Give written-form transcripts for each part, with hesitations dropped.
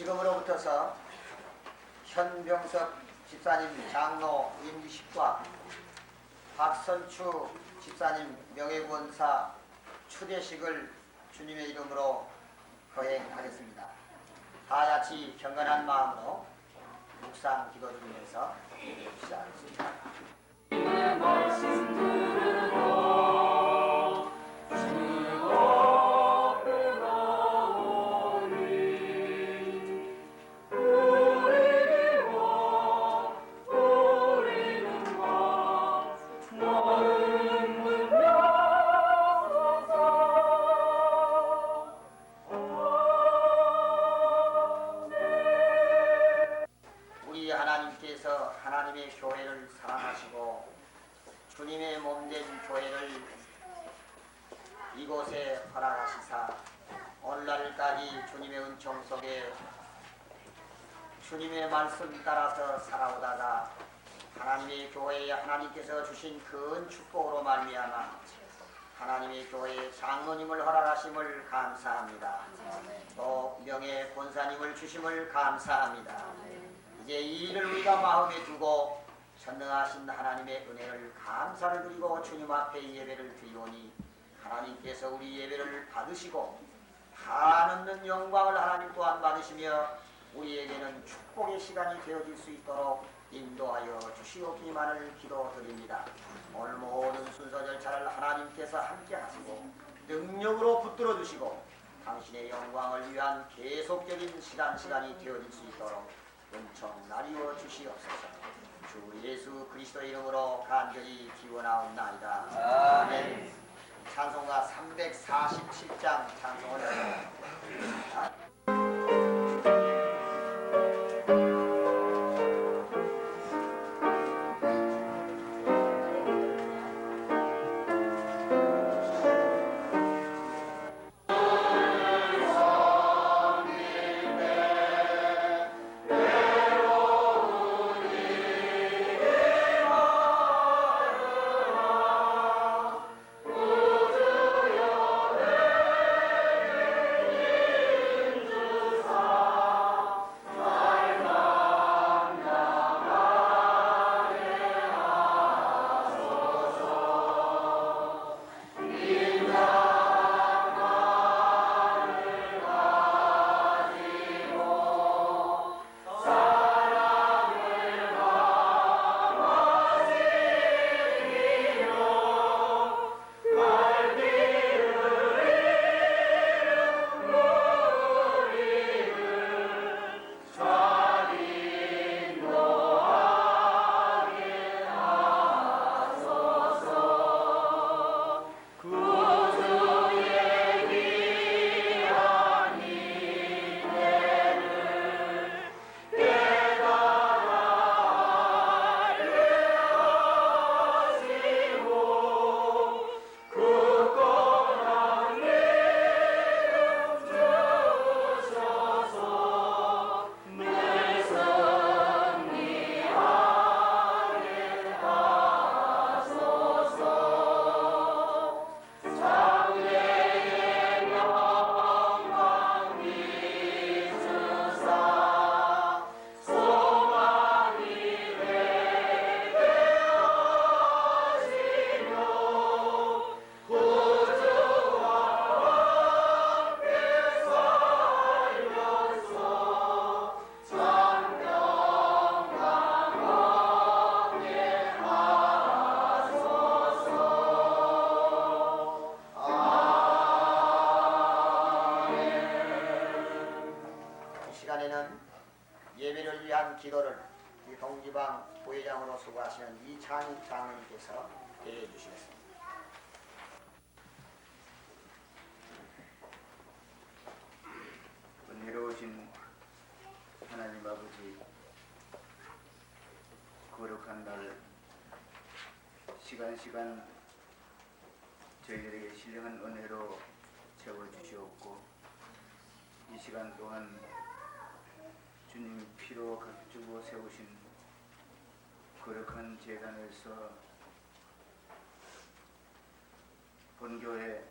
지금으로부터서 현병섭 집사님 장로 임기식과 박선추 집사님 명예권사 추대식을 주님의 이름으로 거행하겠습니다. 다 같이 경건한 마음으로 묵상 기도 드리면서 시작하겠습니다. 주님의 말씀 들으라. 하나님의 교회를 사랑하시고 주님의 몸된 교회를 이곳에 허락하시사 오늘날까지 주님의 은총 속에 주님의 말씀 따라서 살아오다가 하나님의 교회에 하나님께서 주신 큰 축복으로 말미암아 하나님의 교회에 장로님을 허락하심을 감사합니다. 또 명예 권사님을 주심을 감사합니다. 이제 이 일을 우리가 마음에 두고 전능하신 하나님의 은혜를 감사를 드리고 주님 앞에 예배를 드리오니 하나님께서 우리 예배를 받으시고 한없는 영광을 하나님 또한 받으시며 우리에게는 축복의 시간이 되어질 수 있도록 인도하여 주시옵기만을 기도드립니다. 오늘 모든 순서 절차를 하나님께서 함께 하시고 능력으로 붙들어 주시고 당신의 영광을 위한 계속적인 시간이 되어질 수 있도록 은총 나리워 주시옵소서. 주 예수 그리스도의 이름으로 간절히 기원하옵나이다. 아멘. 찬송가 347장 찬송을 하겠습니다. 예배를 위한 기도를 이 동지방 부회장으로 수고하시는 이창익 장로님께서 대해 주시겠습니다. 은혜로우신 하나님 아버지, 거룩한 날 시간 저희들에게 신령한 은혜로 채워주시옵고 이 시간 또한 주님 피로 값주고 세우신 거룩한 제단에서 본교회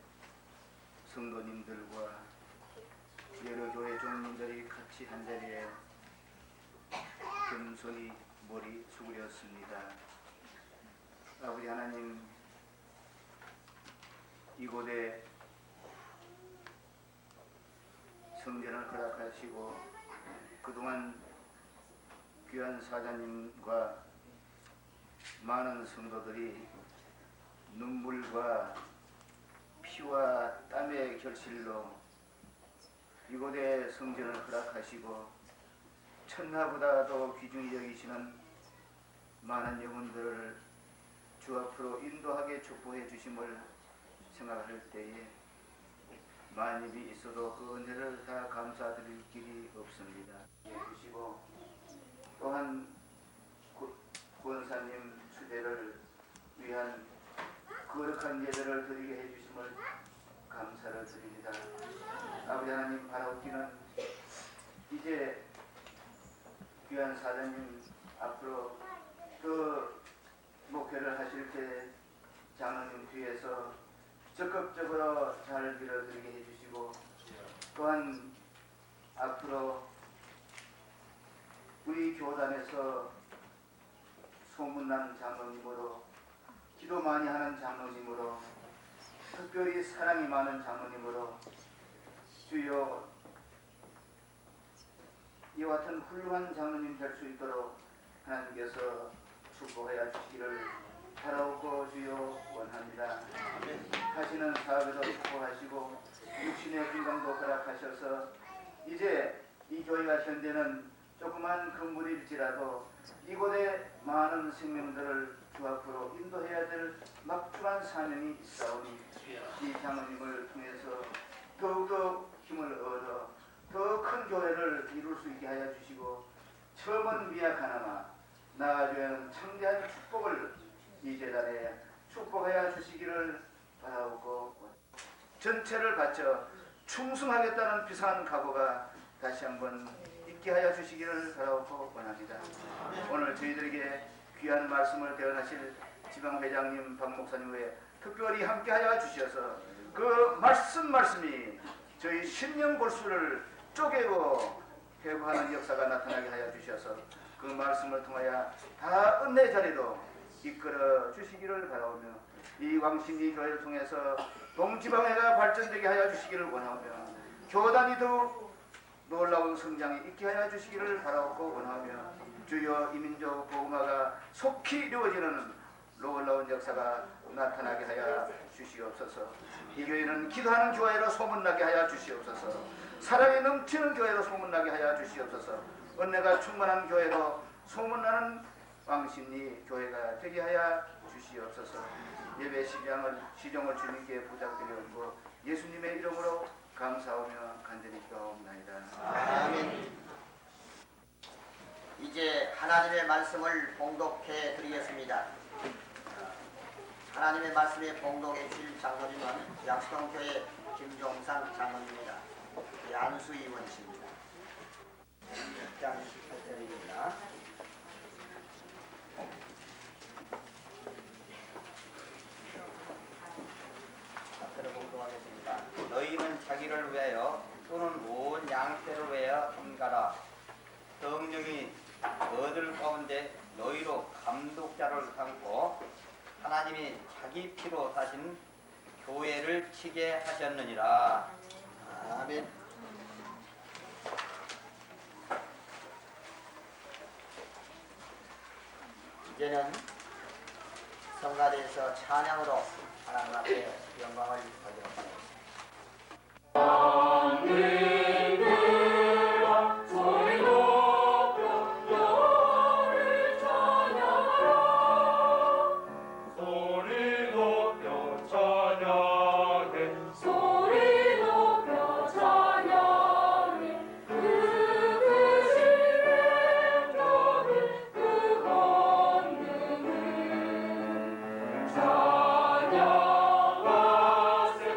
성도님들과 여러 교회 종님들이 같이 같이 한자리에 겸손히 머리 숙였습니다. 아버지 하나님, 이곳에 성전을 허락하시고 그동안 귀한 사자님과 많은 성도들이 눈물과 피와 땀의 결실로 이곳에 성전을 허락하시고 천하보다도 귀중히 여기시는 많은 영혼들을 주 앞으로 인도하게 축복해 주심을 생각할 때에 만입이 있어도 그 은혜를 다 감사드릴 길이 없습니다. 해주시고 또한 권사님 추대를 위한 거룩한 예배를 드리게 해주심을 감사를 드립니다. 아버지 하나님, 바라옵기는 이제 귀한 사장님 앞으로 그 목회를 하실 때 장로님 뒤에서 적극적으로 잘 빌어드리게 해주시고 또한 앞으로 우리 교단에서 소문난 장로님으로 기도 많이 하는 장로님으로 특별히 사랑이 많은 장로님으로 주여 이와 같은 훌륭한 장로님 될 수 있도록 하나님께서 축복하여 주시기를 바라옵고 주여 원합니다. 하시는 사업에도 축복하시고 육신의 건강도 허락하셔서 이제 이 교회가 현재는 조그만 건물일지라도 이곳에 많은 생명들을 주 앞으로 인도해야 될 막중한 사명이 있사오니 이 장로님을 통해서 더욱더 힘을 얻어 더 큰 교회를 이룰 수 있게 하여 주시고 처음은 미약하나마 나아가는 창대한 축복을 이 재단에 축복하여 주시기를 바라옵고 전체를 바쳐 충성하겠다는 비상한 각오가 다시 한번 있게 하여 주시기를 바라옵고 원합니다. 오늘 저희들에게 귀한 말씀을 대언하실 지방회장님, 박 목사님 외에 특별히 함께하여 주셔서 그 말씀이 저희 신령 골수를 쪼개고 회고하는 역사가 나타나게 하여 주셔서 그 말씀을 통하여 다 은혜 자리로 이끌어 주시기를 바라오며 이 왕신리 교회를 통해서 동지방회가 발전되게 하여 주시기를 원하며 교단이 더욱 놀라운 성장이 있게 하여 주시기를 바라옵고 원하며 주여 이민족 복음화가 속히 이루어지는 놀라운 역사가 나타나게 하여 주시옵소서. 이 교회는 기도하는 교회로 소문나게 하여 주시옵소서. 사랑이 넘치는 교회로 소문나게 하여 주시옵소서. 은혜가 충만한 교회로 소문나는 왕신리 교회가 되게 하여 주시옵소서. 예배 시정을 주님께 부탁드리옵고 예수님의 이름으로 감사하며 간절히 기도하옵나이다. 아멘. 이제 하나님의 말씀을 봉독해 드리겠습니다. 하나님의 말씀에 봉독해 주실 장로님은 약수동교회 김종상 장로님입니다. 안수희 원씨입니다. 입장 발표드립니다. 앞으로 봉독하겠습니다. 너희는 자기를 위하여 또는 온 양떼를 위하여 삼가라. 성령이 너희들 가운데 너희로 감독자를 삼고 하나님이 자기 피로 사신 교회를 치게 하셨느니라. 아멘. 이제는 성가대에서 찬양으로 하나님 앞에 영광을 돌리도록 하겠습니다. 찬양하세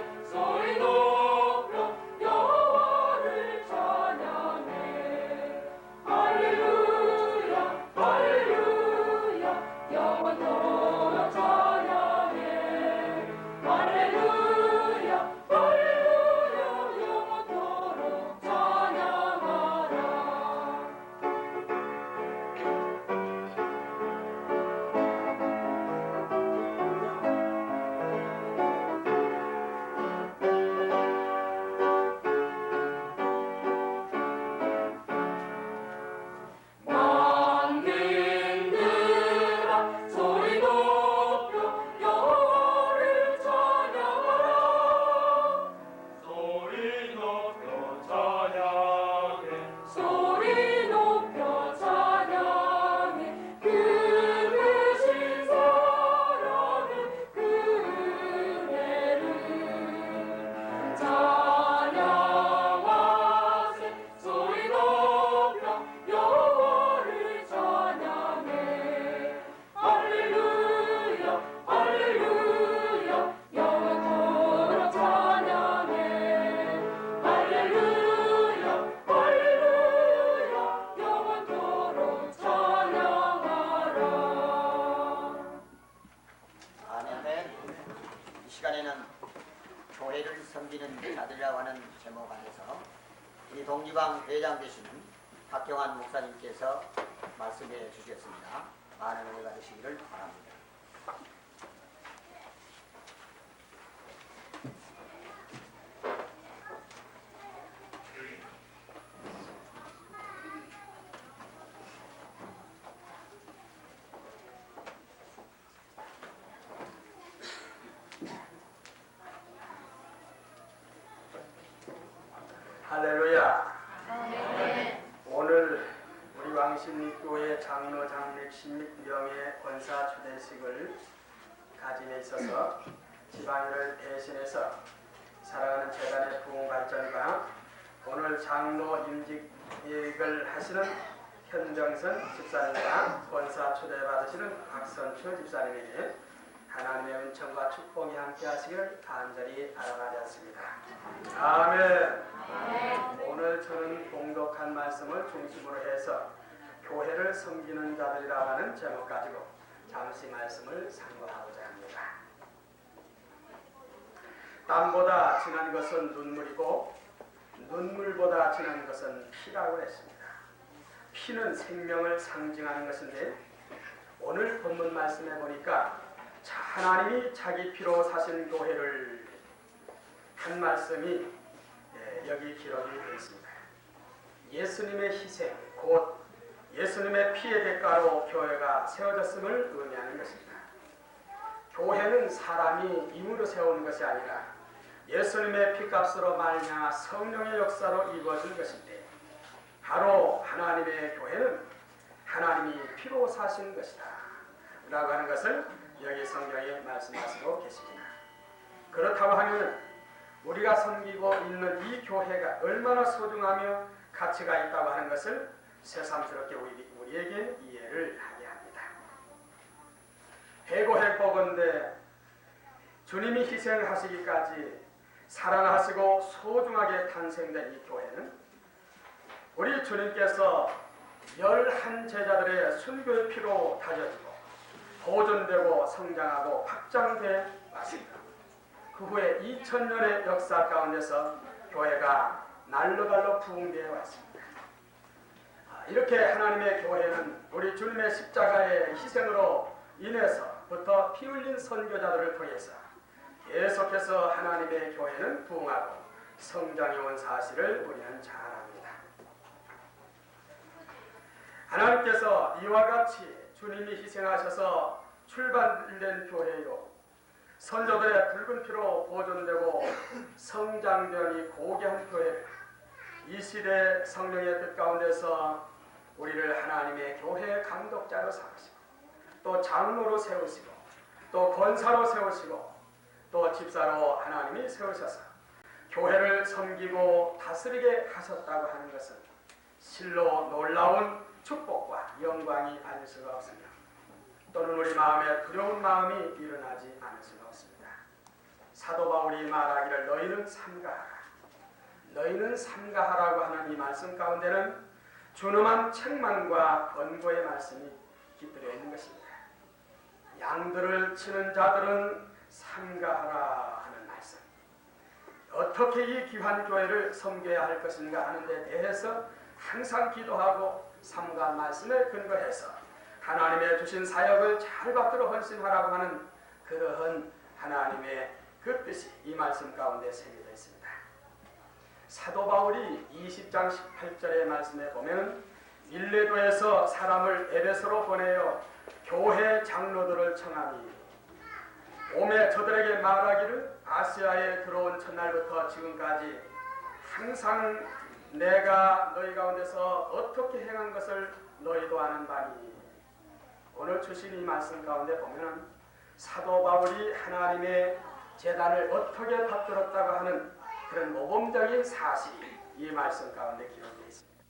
우리 동지방 회장 되시는 박경환 목사님께서 말씀해 주셨습니다. 많은 은혜 받으시기를 바랍니다. 할렐루야. 오늘 우리 왕신교회 장로 장례 16명의 권사 초대식을 가짐에 있어서 지방인을 대신해서 사랑하는 재단의 부흥 발전과 오늘 장로 임직을 하시는 현정선 집사님과 권사 초대받으시는 박선초 집사님에게 하나님의 은총과 축복이 함께 하시기를 간절히 바라겠습니다. 아멘. 오늘 저는 봉독한 말씀을 중심으로 해서 교회를 섬기는 자들이라고 하는 제목 가지고 잠시 말씀을 상고하고자 합니다. 땀보다 진한 것은 눈물이고 눈물보다 진한 것은 피라고 했습니다. 피는 생명을 상징하는 것인데 오늘 본문 말씀에 보니까 하나님이 자기 피로 사신 교회를 한 말씀이 여기 기록이 되어 있습니다. 예수님의 희생, 곧 예수님의 피의 대가로 교회가 세워졌음을 의미하는 것입니다. 교회는 사람이 임으로 세우는 것이 아니라 예수님의 피값으로 말미암아 성령의 역사로 이루어진 것인데 바로 하나님의 교회는 하나님이 피로 사신 것이다 라고 하는 것을 여기 성경에 말씀하시고 계십니다. 그렇다고 하면 우리가 섬기고 있는 이 교회가 얼마나 소중하며 가치가 있다고 하는 것을 새삼스럽게 우리에게 이해를 하게 합니다. 해고해보건대 주님이 희생하시기까지 사랑하시고 소중하게 탄생된 이 교회는 우리 주님께서 11 제자들의 순교의 피로 다져지고 보존되고 성장하고 확장돼 왔습니다. 그 후에 2000년의 역사 가운데서 교회가 날로달로 부흥되어 왔습니다. 이렇게 하나님의 교회는 우리 주님의 십자가의 희생으로 인해서부터 피 흘린 선교자들을 통해서 계속해서 하나님의 교회는 부흥하고 성장해 온 사실을 우리는 잘 압니다. 하나님께서 이와 같이 주님이 희생하셔서 출발된 교회요 선조들의 붉은 피로 보존되고 성장되니 고귀한 교회를 이 시대 성령의 뜻 가운데서 우리를 하나님의 교회의 감독자로 삼으시고 또 장로로 세우시고 또 권사로 세우시고 또 집사로 하나님이 세우셔서 교회를 섬기고 다스리게 하셨다고 하는 것은 실로 놀라운 축복과 영광이 아닐 수가 없습니다. 또는 우리 마음에 두려운 마음이 일어나지 않을 수가 없습니다. 사도 바울이 말하기를 너희는 삼가하라. 너희는 삼가하라고 하는 이 말씀 가운데는 준엄한 책망과 권고의 말씀이 깃들여 있는 것입니다. 양들을 치는 자들은 삼가하라 하는 말씀. 어떻게 이 귀한 교회를 섬겨야 할 것인가 하는 데 대해서 항상 기도하고 삼가 말씀에 근거해서 하나님의 주신 사역을 잘 받들어 헌신하라고 하는 그러한 하나님의 그 뜻이 이 말씀 가운데 새겨져 있습니다. 사도 바울이 20장 18절의 말씀에 보면 밀레도에서 사람을 에베소로 보내어 교회 장로들을 청하니 오매 저들에게 말하기를 아시아에 들어온 첫날부터 지금까지 항상 내가 너희 가운데서 어떻게 행한 것을 너희도 아는 바니 오늘 주신 이 말씀 가운데 보면 사도 바울이 하나님의 제단을 어떻게 받들었다고 하는 그런 모범적인 사실이 이 말씀 가운데 기록되어 있습니다.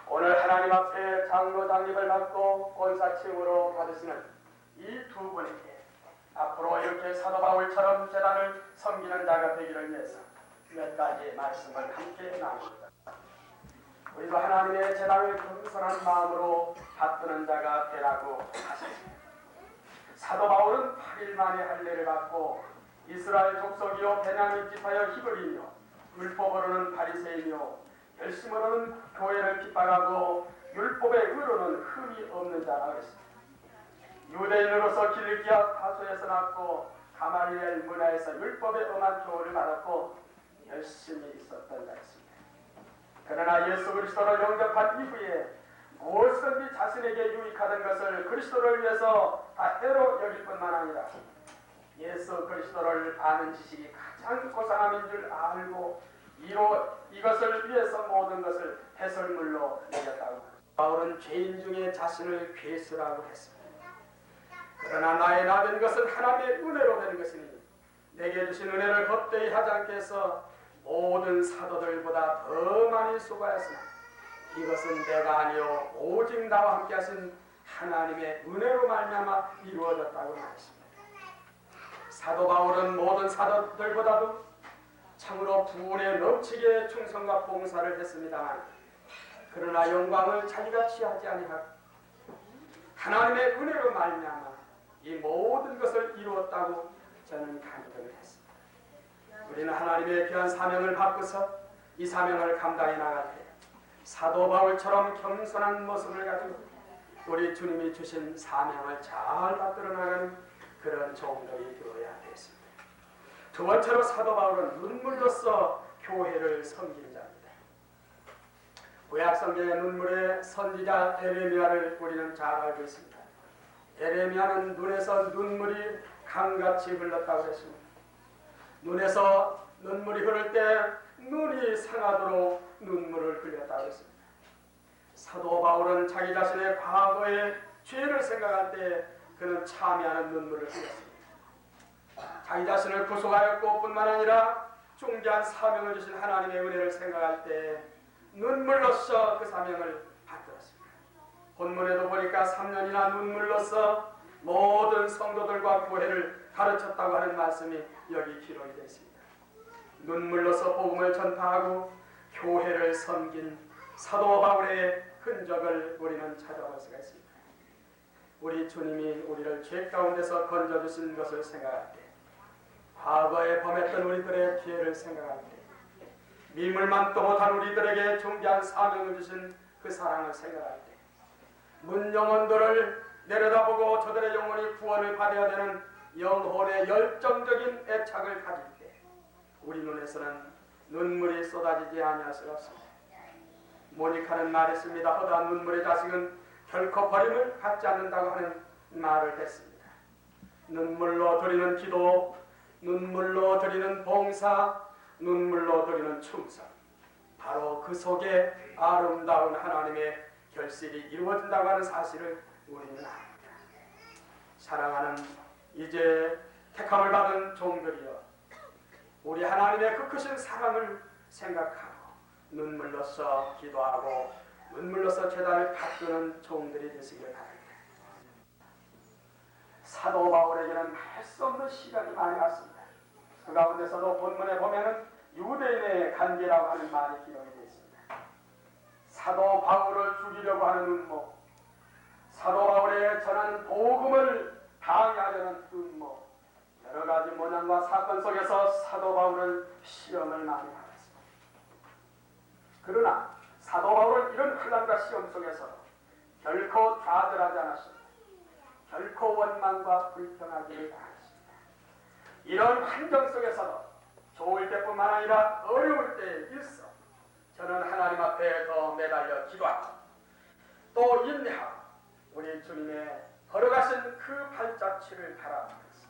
오늘 하나님 앞에 장로 장립을 받고 권사칭으로 받으시는 이 두 분에게 앞으로 이렇게 사도 바울처럼 제단을 섬기는 자가 되기를 위해서 몇 가지 말씀을 함께 나눕니다. 우리도 하나님의 제단을 겸손한 마음으로 받드는 자가 되라고 하셨습니다. 사도 바울은 8일 만에 할례를 받고 이스라엘 족속이요 베냐민 지파여 히브리이며 율법으로는 바리새이며 열심으로는 교회를 핍박하고 율법의 의로는 흠이 없는 자라 했습니다. 유대인으로서 길기야 타소에서 낳고 가말리엘 문화에서 율법의 엄한 교훈을 받았고 열심히 있었던 자였습니다. 그러나 예수 그리스도를 영접한 이후에 무엇이든지 자신에게 유익하던 것을 그리스도를 위해서 다 해로 여길 뿐만 아니라 예수 그리스도를 아는 지식이 가장 고상함인 줄 알고 이것을 위해서 모든 것을 해설물로 여겼다고. 바울은 죄인 중에 자신을 괴수라고 했습니다. 그러나 나의 나된 것은 하나님의 은혜로 되는 것이니 내게 주신 은혜를 헛되이 하지 않게 해서 모든 사도들보다 더 많이 수고하였으나 이것은 내가 아니요 오직 나와 함께 하신 하나님의 은혜로 말미암아 이루어졌다고 말했습니다. 사도 바울은 모든 사도들보다도 참으로 부은에 넘치게 충성과 봉사를 했습니다만 그러나 영광을 자기가 취하지 아니하고 하나님의 은혜로 말미암아 이 모든 것을 이루었다고 저는 간증을 했습니다. 우리는 하나님의 귀한 사명을 받고서 이 사명을 감당해 나갈 때 사도 바울처럼 겸손한 모습을 가지고 우리 주님이 주신 사명을 잘 받들어 나가는 그런 종들이 되어야 되겠습니다. 두 번째로 사도 바울은 눈물로써 교회를 섬긴 자입니다. 구약 성경의 눈물의 선지자 에레미야를 우리는 잘 알고 있습니다. 에레미야는 눈에서 눈물이 강같이 흘렀다고 했습니다. 눈에서 눈물이 흐를 때 눈이 상하도록 눈물을 흘렸다고 했습니다. 사도 바울은 자기 자신의 과거의 죄를 생각할 때 그는 참여하는 눈물을 흘렸습니다. 자기 자신을 구속하였고 뿐만 아니라 중대한 사명을 주신 하나님의 은혜를 생각할 때 눈물로써 그 사명을 받들었습니다. 본문에도 보니까 3년이나 눈물로써 모든 성도들과 교회를 가르쳤다고 하는 말씀이 여기 기록이 되어 있습니다. 눈물로써 복음을 전파하고 교회를 섬긴 사도 바울의 흔적을 우리는 찾아볼 수가 있습니다. 우리 주님이 우리를 죄 가운데서 건져주신 것을 생각할 때, 과거에 범했던 우리들의 죄를 생각할 때, 미물만도 못한 우리들에게 존귀한 사명을 주신 그 사랑을 생각할 때, 문영혼들을 내려다보고 저들의 영혼이 구원을 받아야 되는 영혼의 열정적인 애착을 가질 때 우리 눈에서는 눈물이 쏟아지지 아니할 수가 없습니다. 모니카는 말했습니다. 허다한 눈물의 자식은 결코 버림을 받지 않는다고 하는 말을 했습니다. 눈물로 드리는 기도, 눈물로 드리는 봉사, 눈물로 드리는 충성, 바로 그 속에 아름다운 하나님의 결실이 이루어진다고 하는 사실을 우리는 압니다. 사랑하는 이제 택함을 받은 종들이여, 우리 하나님의 그 크신 사랑을 생각하고 눈물로써 기도하고 눈물로써 제단을 받드는 종들이 되시기를 바랍니다. 사도 바울에게는 할 수 없는 시간이 많이 왔습니다. 그 가운데서도 본문에 보면은 유대인의 간계라고 하는 말이 기록이 되어 있습니다. 사도 바울을 죽이려고 하는 음모, 사도 바울에게 전하는 복음을 방해하려는 음모, 여러 가지 모양과 사건 속에서 사도 바울은 시험을 많이 받았습니다. 그러나 사도 바울은 이런 혼란과 시험 속에서 결코 좌절하지 않았습니다. 결코 원망과 불평하기를 바랐습니다. 이런 환경 속에서도 좋을 때뿐만 아니라 어려울 때에 일서 저는 하나님 앞에 더 매달려 기도하고 또 인내하고 우리 주님의 걸어가신 그 발자취를 바라보면서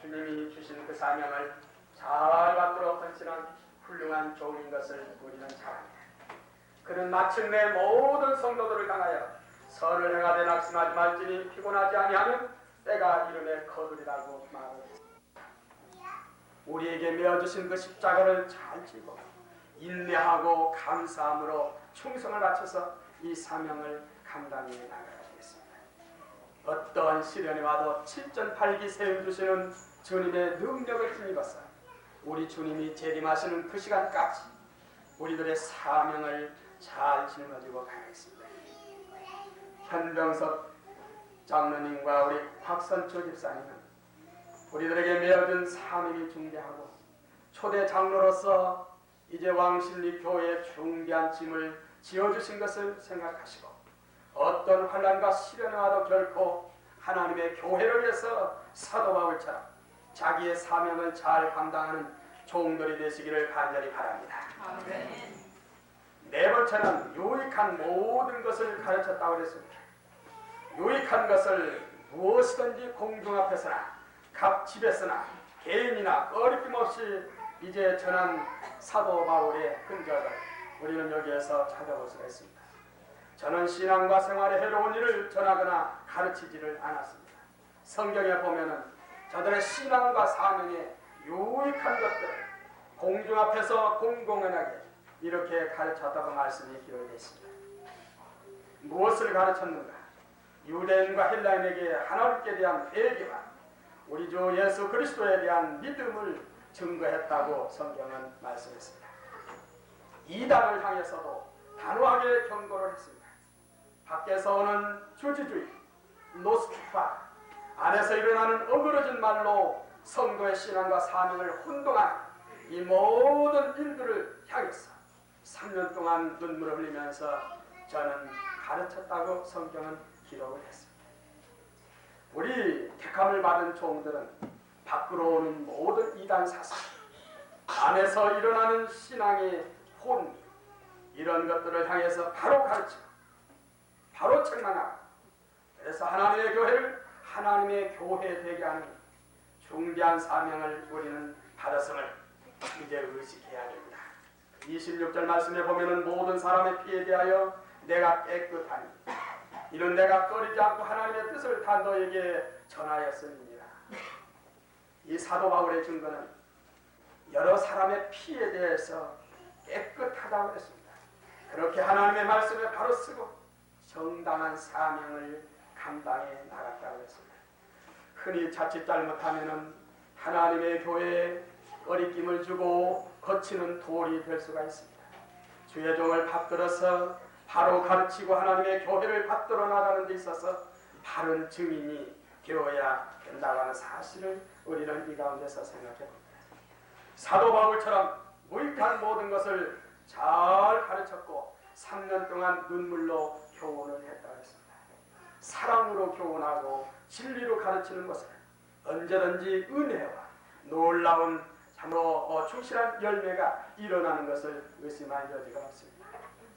주님이 주신 그 사명을 잘 받도록 헌신한 훌륭한 종인 것을 우리는 잘 압니다. 그는 마침내 모든 성도들을 향하여 선을 행하되 낙심하지 말지니 피곤하지 아니하면 때가 이름에 거두리라고 말했습니다. 우리에게 메어주신 그 십자가를 잘 지고 인내하고 감사함으로 충성을 바쳐서 이 사명을 감당해 나가야 되겠습니다. 어떠한 시련이 와도 칠전팔기 세워주시는 주님의 능력을 힘입어서 우리 주님이 재림하시는 그 시간까지 우리들의 사명을 잘 짊어지고 가야겠습니다. 현병석 장로님과 우리 박선초 집사님은 우리들에게 메어준 사명이 중대하고 초대 장로로서 이제 왕실리 교회에 중대한 짐을 지어주신 것을 생각하시고 어떤 환난과 시련에 와도 결코 하나님의 교회를 위해서 사도 바울처럼 자기의 사명을 잘 감당하는 종들이 되시기를 간절히 바랍니다. 네 번째는 유익한 모든 것을 가르쳤다고 그랬습니다. 유익한 것을 무엇이든지 공중 앞에서나 각 집에서나 개인이나 꺼리낌 없이 이제 전한 사도 바울의 흔적을 우리는 여기에서 찾아볼 수가 있습니다. 저는 신앙과 생활에 해로운 일을 전하거나 가르치지를 않았습니다. 성경에 보면은 저들의 신앙과 사명에 유익한 것들을 공중 앞에서 공공연하게 이렇게 가르쳤다고 말씀이 기록되어 있습니다. 무엇을 가르쳤는가? 유대인과 헬라인에게 하나님께 대한 회개와 우리 주 예수 그리스도에 대한 믿음을 증거했다고 성경은 말씀했습니다. 이단을 향해서도 단호하게 경고를 했습니다. 밖에서 오는 주지주의, 노스티파, 안에서 일어나는 어그러진 말로 성도의 신앙과 사명을 혼동한 이 모든 일들을 향해서 3년 동안 눈물을 흘리면서 저는 가르쳤다고 성경은 기록을 했습니다. 우리 택함을 받은 종들은 밖으로 오는 모든 이단 사상, 안에서 일어나는 신앙의 혼미, 이런 것들을 향해서 바로 가르치고 바로 책망하고, 그래서 하나님의 교회를 하나님의 교회 되게 하는 중대한 사명을 우리는 받았음을 이제 의식해야 됩니다. 26절 말씀에 보면은 모든 사람의 피에 대하여 내가 깨끗하니 이는 내가 꺼리지 않고 하나님의 뜻을 다 너에게 전하였음이니라. 이 사도 바울의 증거는 여러 사람의 피에 대해서 깨끗하다고 했습니다. 그렇게 하나님의 말씀에 바로 쓰고 정당한 사명을 감당해 나갔다고 했습니다. 흔히 자칫 잘못하면은 하나님의 교회에 꺼리낌을 주고 거치는 돌이 될 수가 있습니다. 주의 종을 받들어서 바로 가르치고 하나님의 교회를 받들어 나가는 데 있어서 바른 증인이 되어야 된다고 하는 사실을 우리는 이 가운데서 생각해 봅니다. 사도 바울처럼 무익한 모든 것을 잘 가르쳤고 3년 동안 눈물로 교훈을 했다고 했습니다. 사랑으로 교훈하고 진리로 가르치는 것은 언제든지 은혜와 놀라운 참으로 충실한 열매가 일어나는 것을 의심할 여지가 없습니다.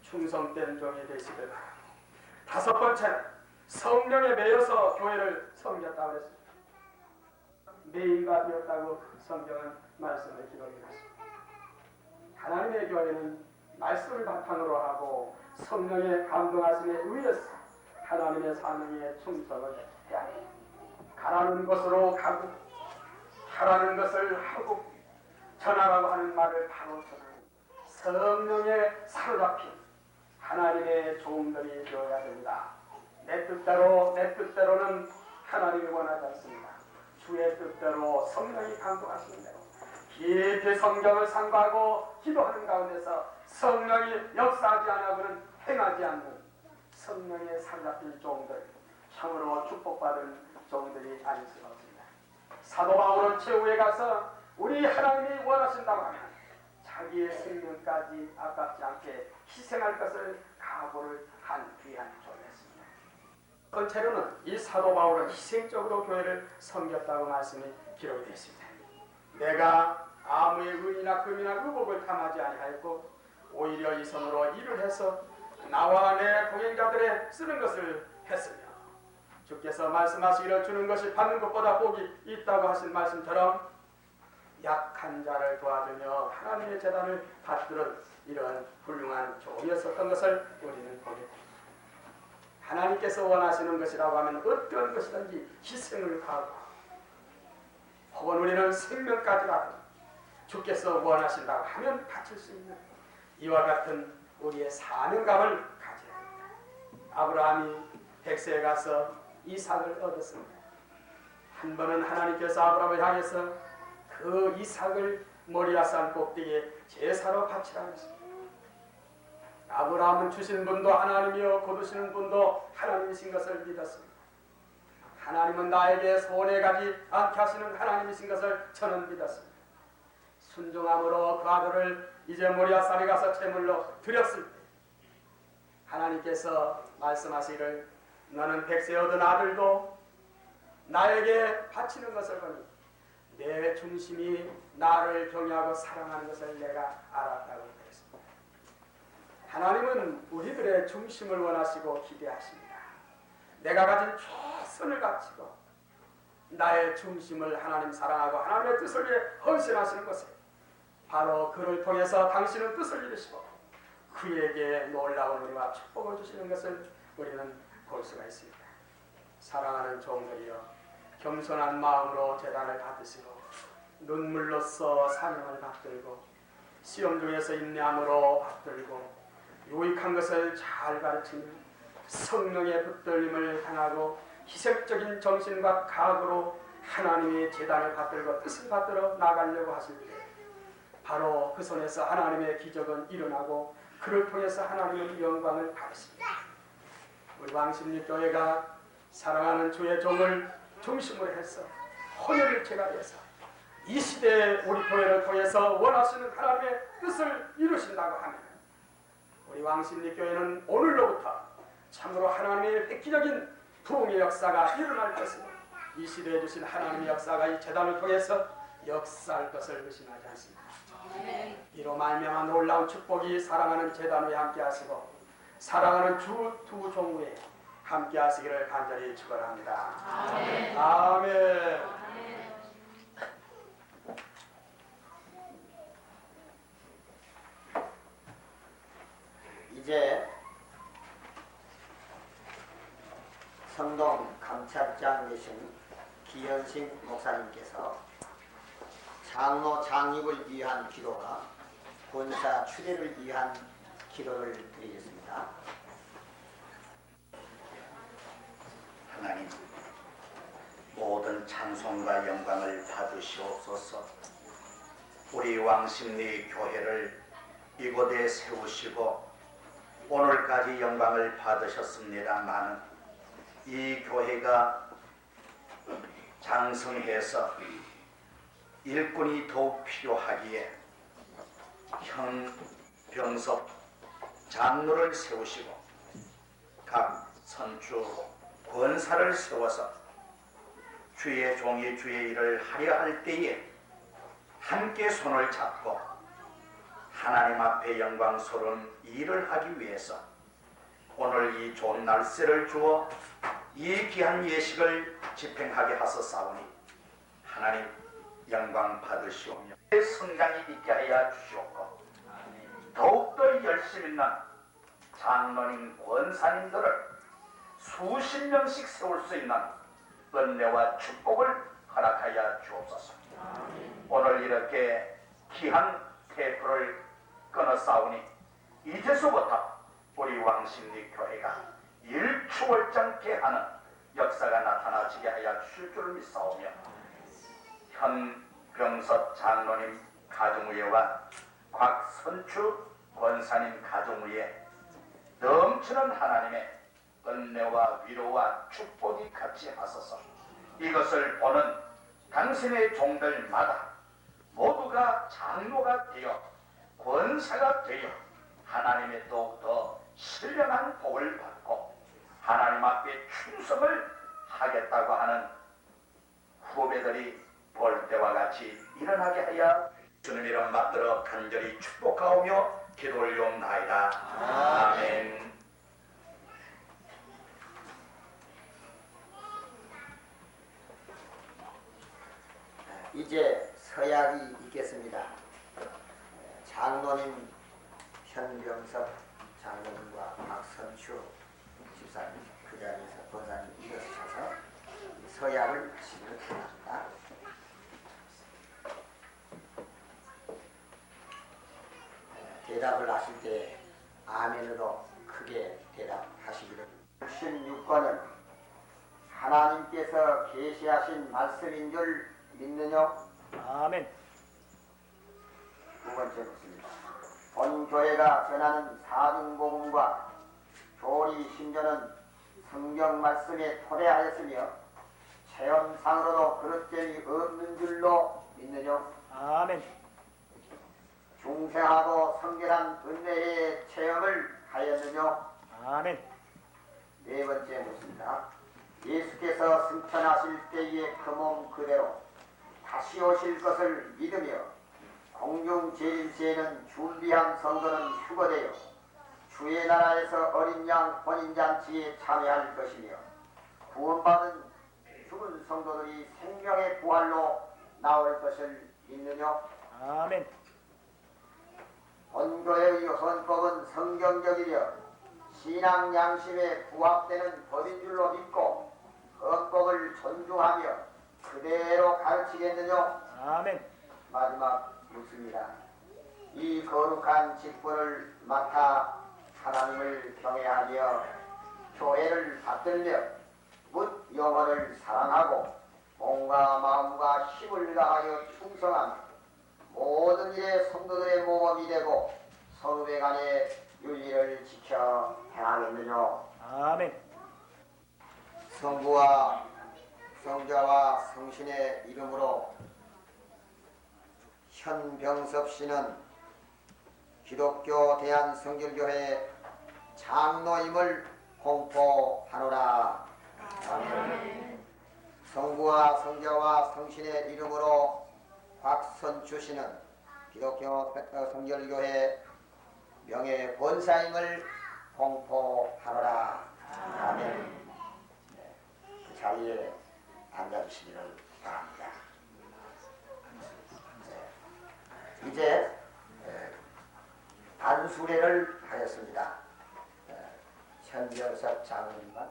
충성된 종이 되시길 바랍니다. 다섯 번째는 성령에 매여서 교회를 섬겼다고 했습니다. 매인가 되었다고 성경은 말씀을 기록했습니다. 하나님의 교회는 말씀을 바탕으로 하고 성령의 감동하심에 의해서 하나님의 사명에 충성을 해야 합니다. 가라는 곳으로 가고 하라는 것을 하고 전하라고 하는 말을 바로 전하는 성령에 사로잡힌 하나님의 종들이 되어야 됩니다. 내 뜻대로는 하나님이 원하지 않습니다. 주의 뜻대로 성령이 감동하시는 대로 깊이 성경을 상고하고 기도하는 가운데서 성령이 역사하지 않고는 행하지 않는 성령의 사로잡힌 종들, 참으로 축복받은 종들이 아닐 수가 없습니다. 사도 바울은 최후에 가서 우리 하나님이 원하신다고 하면 자기의 생명까지 아깝지 않게 희생할 것을 각오를 한 귀한 종이었습니다. 번째로는 이 사도 바울은 희생적으로 교회를 섬겼다고 말씀이 기록이 되어 있습니다. 내가 아무의 은이나 금이나 의복을 탐하지 아니하였고 오히려 이 손으로 일을 해서 나와 내 동행자들의 쓰는 것을 했으며 주께서 말씀하시기를 주는 것이 받는 것보다 복이 있다고 하신 말씀처럼 약한 자를 도와주며 하나님의 제단을 받들은 이런 훌륭한 종이었었던 것을 우리는 보게 됩니다. 하나님께서 원하시는 것이라고 하면 어떤 것이든지 희생을 가하고 혹은 우리는 생명까지라도 주께서 원하신다고 하면 바칠 수 있는 이와 같은 우리의 사명감을 가져야 합니다. 아브라함이 백세에 가서 이삭을 얻었습니다. 한 번은 하나님께서 아브라함을 향해서 그 이삭을 모리아산 꼭대기에 제사로 바치라고 했습니다. 아브라함은 주신 분도 하나님이요 거두시는 분도 하나님이신 것을 믿었습니다. 하나님은 나에게 손해 가지 않게 하시는 하나님이신 것을 저는 믿었습니다. 순종함으로 그 아들을 이제 모리아산에 가서 제물로 드렸을 때 하나님께서 말씀하시기를 너는 백세 얻은 아들도 나에게 바치는 것을 보니 내 중심이 나를 경외하고 사랑하는 것을 내가 알았다고 그랬습니다. 하나님은 우리들의 중심을 원하시고 기대하십니다. 내가 가진 최선을 갖추고 나의 중심을 하나님 사랑하고 하나님의 뜻을 위해 헌신하시는 것에 바로 그를 통해서 당신은 뜻을 이루시고 그에게 놀라운 은혜와 축복을 주시는 것을 우리는 볼 수가 있습니다. 사랑하는 종들이여 겸손한 마음으로 제단을 받으시고 눈물로써 사명을 받들고 시험 중에서 인내함으로 받들고 유익한 것을 잘 가르치며 성령의 붙들림을 당하고 희생적인 정신과 각오로 하나님의 제단을 받들고 뜻을 받들어 나가려고 하실 때 바로 그 손에서 하나님의 기적은 일어나고 그를 통해서 하나님의 영광을 받으십니다. 우리 왕십리교회가 사랑하는 주의 종을 중심으로 해서 혼혈을 제거해서 이 시대에 우리 교회를 통해서 원하시는 하나님의 뜻을 이루신다고 하면 우리 왕십리교회는 오늘로부터 참으로 하나님의 획기적인 부흥의 역사가 일어날 것입니다. 이 시대에 주신 하나님의 역사가 이 제단을 통해서 역사할 것을 의심하지 않습니다. 이로 말미암아 놀라운 축복이 사랑하는 제단 위에 함께 하시고 사랑하는 주 두 종후에 함께 하시기를 간절히 축원합니다. 아멘. 아멘. 이제 성동 감찰장 되신 기현식 목사님께서 장로 장립을 위한 기도와 권사 추대를 위한 기도를 드리겠습니다. 하나님, 모든 찬송과 영광을 받으시옵소서. 우리 왕십리 교회를 이곳에 세우시고 오늘까지 영광을 받으셨습니다만 이 교회가 장성해서 일꾼이 더욱 필요하기에 형병섭 장로를 세우시고 각 선주 권사를 세워서 주의 종이 주의 일을 하려 할 때에 함께 손을 잡고 하나님 앞에 영광스러운 일을 하기 위해서 오늘 이 좋은 날씨를 주어 이 귀한 예식을 집행하게 하소사오니 하나님 영광 받으시오며 성장이 있게 하여 주시옵고 더욱더 열심 있는 장로님 권사님들을 수십 명씩 세울 수 있는 은혜와 축복을 허락하여 주옵소서. 오늘 이렇게 귀한 테이프를 끊어 싸우니 이제서부터 우리 왕십리 교회가 일추월장케 하는 역사가 나타나지게 하여 주실 줄을 믿사오며 현병섭 장로님 가정의회와 곽선추 권사님 가정의회 넘치는 하나님의 은혜와 위로와 축복이 같이 하소서. 이것을 보는 당신의 종들마다 모두가 장로가 되어 권사가 되어 하나님의 더욱더 신령한 복을 받고 하나님 앞에 충성을 하겠다고 하는 후배들이 볼 때와 같이 일어나게 하여 주님 이름 받들어 간절히 축복하오며 기도 올리옵나이다. 아멘. 이제 서약이 있겠습니다. 장로님 현병섭 장로님과 박선추 집사님 그 자리에서 권사님 일어서셔서 서약을 하시기를 바랍니다. 대답을 하실 때 아멘으로 크게 대답하시기를. 16권은 하나님께서 계시하신 말씀인 줄 믿느냐? 아멘. 두 번째 묻습니다. 본 교회가 전하는 사등복음과 교리 신조는 성경 말씀에 토대하였으며 체험상으로도 그릇됨이 없는 줄로 믿느냐? 아멘. 중생하고 성결한 은혜의 체험을 하였느뇨? 아멘. 네 번째 묻습니다. 예수께서 승천하실 때의 그 몸 그대로 다시 오실 것을 믿으며 공중 재림시에는 준비한 성도는 휴거되어 주의 나라에서 어린 양 혼인잔치에 참여할 것이며 구원받은 죽은 성도들이 생명의 부활로 나올 것을 믿느뇨? 아멘. 본교회의 헌법은 성경적이며 신앙 양심에 부합되는 법인 줄로 믿고 헌법을 존중하며 그대로 가르치겠느뇨? 아멘. 마지막 묻습니다. 이 거룩한 직분을 맡아 하나님을 경외하며 교회를 받들며 묻 영혼을 사랑하고 몸과 마음과 힘을 다하여 충성하며 모든 일에 성도들의 모범이 되고 서로에 간의 윤리를 지켜 행하겠느뇨? 아멘. 성부와 성자와 성신의 이름으로 현병섭 씨는 기독교 대한성결교회 장로임을 공포하노라. 아멘. 성부와 성자와 성신의 이름으로 곽선추 씨는 기독교 성결교회 명예 권사임을 공포하노라. 아멘. 그 자리에 앉아주시기를 바랍니다. 이제 단수례를 하였습니다. 현병섭 장로님과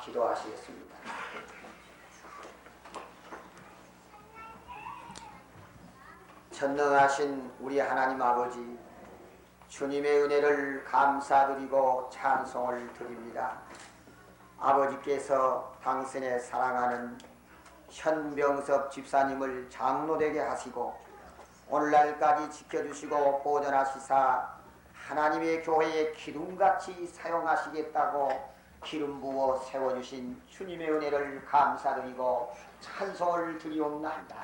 기도하시겠습니다. 전능하신 우리 하나님 아버지, 주님의 은혜를 감사드리고 찬송을 드립니다. 아버지께서 당신의 사랑하는 현병섭 집사님을 장로되게 하시고 오늘날까지 지켜주시고 보존하시사 하나님의 교회에 기둥같이 사용하시겠다고 기름 부어 세워주신 주님의 은혜를 감사드리고 찬송을 드리옵나이다.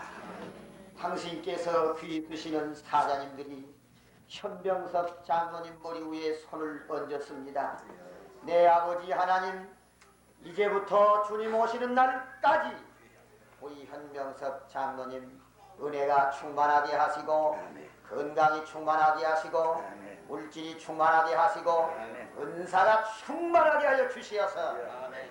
당신께서 귀 드시는 사자님들이 현병섭 장로님 머리 위에 손을 얹었습니다. 내 아버지 하나님, 이제부터 주님 오시는 날까지 우리 현병섭 장로님 은혜가 충만하게 하시고 건강이 충만하게 하시고 물질이 충만하게 하시고 은사가 충만하게 하여 주시어서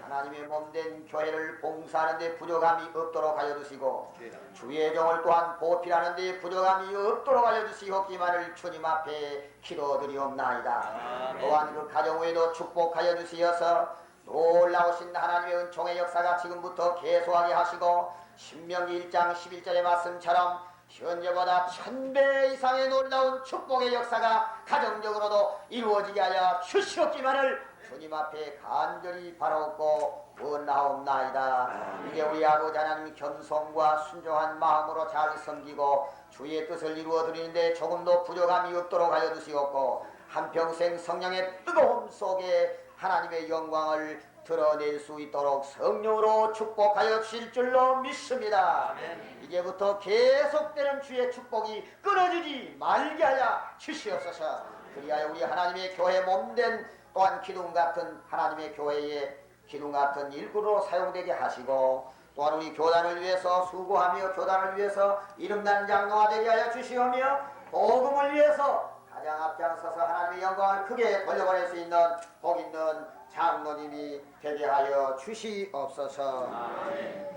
하나님의 몸된 교회를 봉사하는 데 부족함이 없도록 하여 주시고 주의 종을 또한 보필하는 데 부족함이 없도록 하여 주시옵기만을 주님 앞에 기도드리옵나이다. 또한 그 가정 외에도 축복하여 주시어서 놀라우신 하나님의 은총의 역사가 지금부터 계속하게 하시고 신명기 1장 11절의 말씀처럼 현재보다 1000배 이상의 놀라운 축복의 역사가 가정적으로도 이루어지게 하여 주시옵기만을 주님 앞에 간절히 바라옵고 원하옵나이다. 이제 우리 아버지 하나님 겸손과 순종한 마음으로 잘 섬기고 주의 뜻을 이루어 드리는데 조금도 부족함이 없도록 하여 주시옵고 한평생 성령의 뜨거움 속에 하나님의 영광을 드러낼 수 있도록 성령으로 축복하여 주실 줄로 믿습니다. 아멘. 이제부터 계속되는 주의 축복이 끊어지지 말게 하여 주시옵소서. 그리하여 우리 하나님의 교회 몸된 또한 기둥같은 하나님의 교회의 기둥같은 일꾼으로 사용되게 하시고 또한 우리 교단을 위해서 수고하며 교단을 위해서 이름난 장로가 되게 하여 주시오며 복음을 위해서 가장 앞장서서 하나님의 영광을 크게 돌려보낼 수 있는 복 있는 장로님이 되게 하여 주시옵소서. 아멘.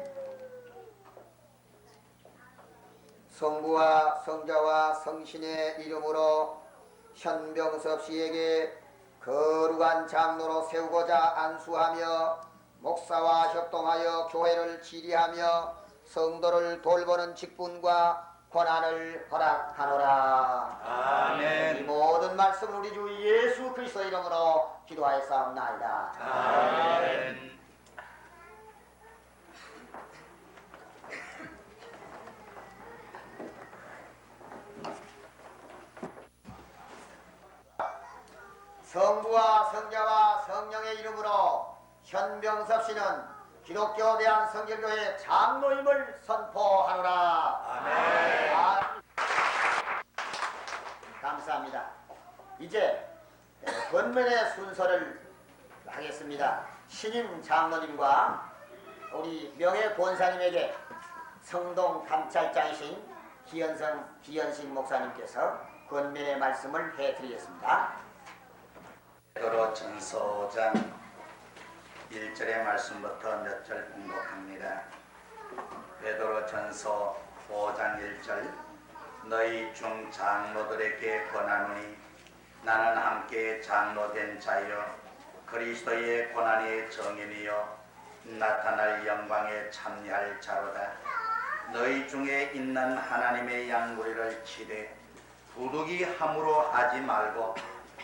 성부와 성자와 성신의 이름으로 현병섭 씨에게 거룩한 장로로 세우고자 안수하며 목사와 협동하여 교회를 지리하며 성도를 돌보는 직분과 권한을 허락하노라. 아멘. 이 모든 말씀을 우리 주 예수 그리스도 이름으로 기도하였사옵나이다. 아멘. 성부와 성자와 성령의 이름으로 현병섭 씨는 기독교 대한성결교회 장로임을 선포하노라. 아멘. 감사합니다. 이제 권면의 순서를 하겠습니다. 신임 장로님과 우리 명예 권사님에게 성동 감찰장이신 기현식 목사님께서 권면의 말씀을 해드리겠습니다. 베드로 전서 5장 1절의 말씀부터 몇 절 봉독합니다. 베드로 전서 5장 1절 너희 중 장로들에게 권하노니 나는 함께 장로된 자여 그리스도의 고난의 정인이요 나타날 영광에 참여할 자로다. 너희 중에 있는 하나님의 양무리를 치되 부득이 함으로 하지 말고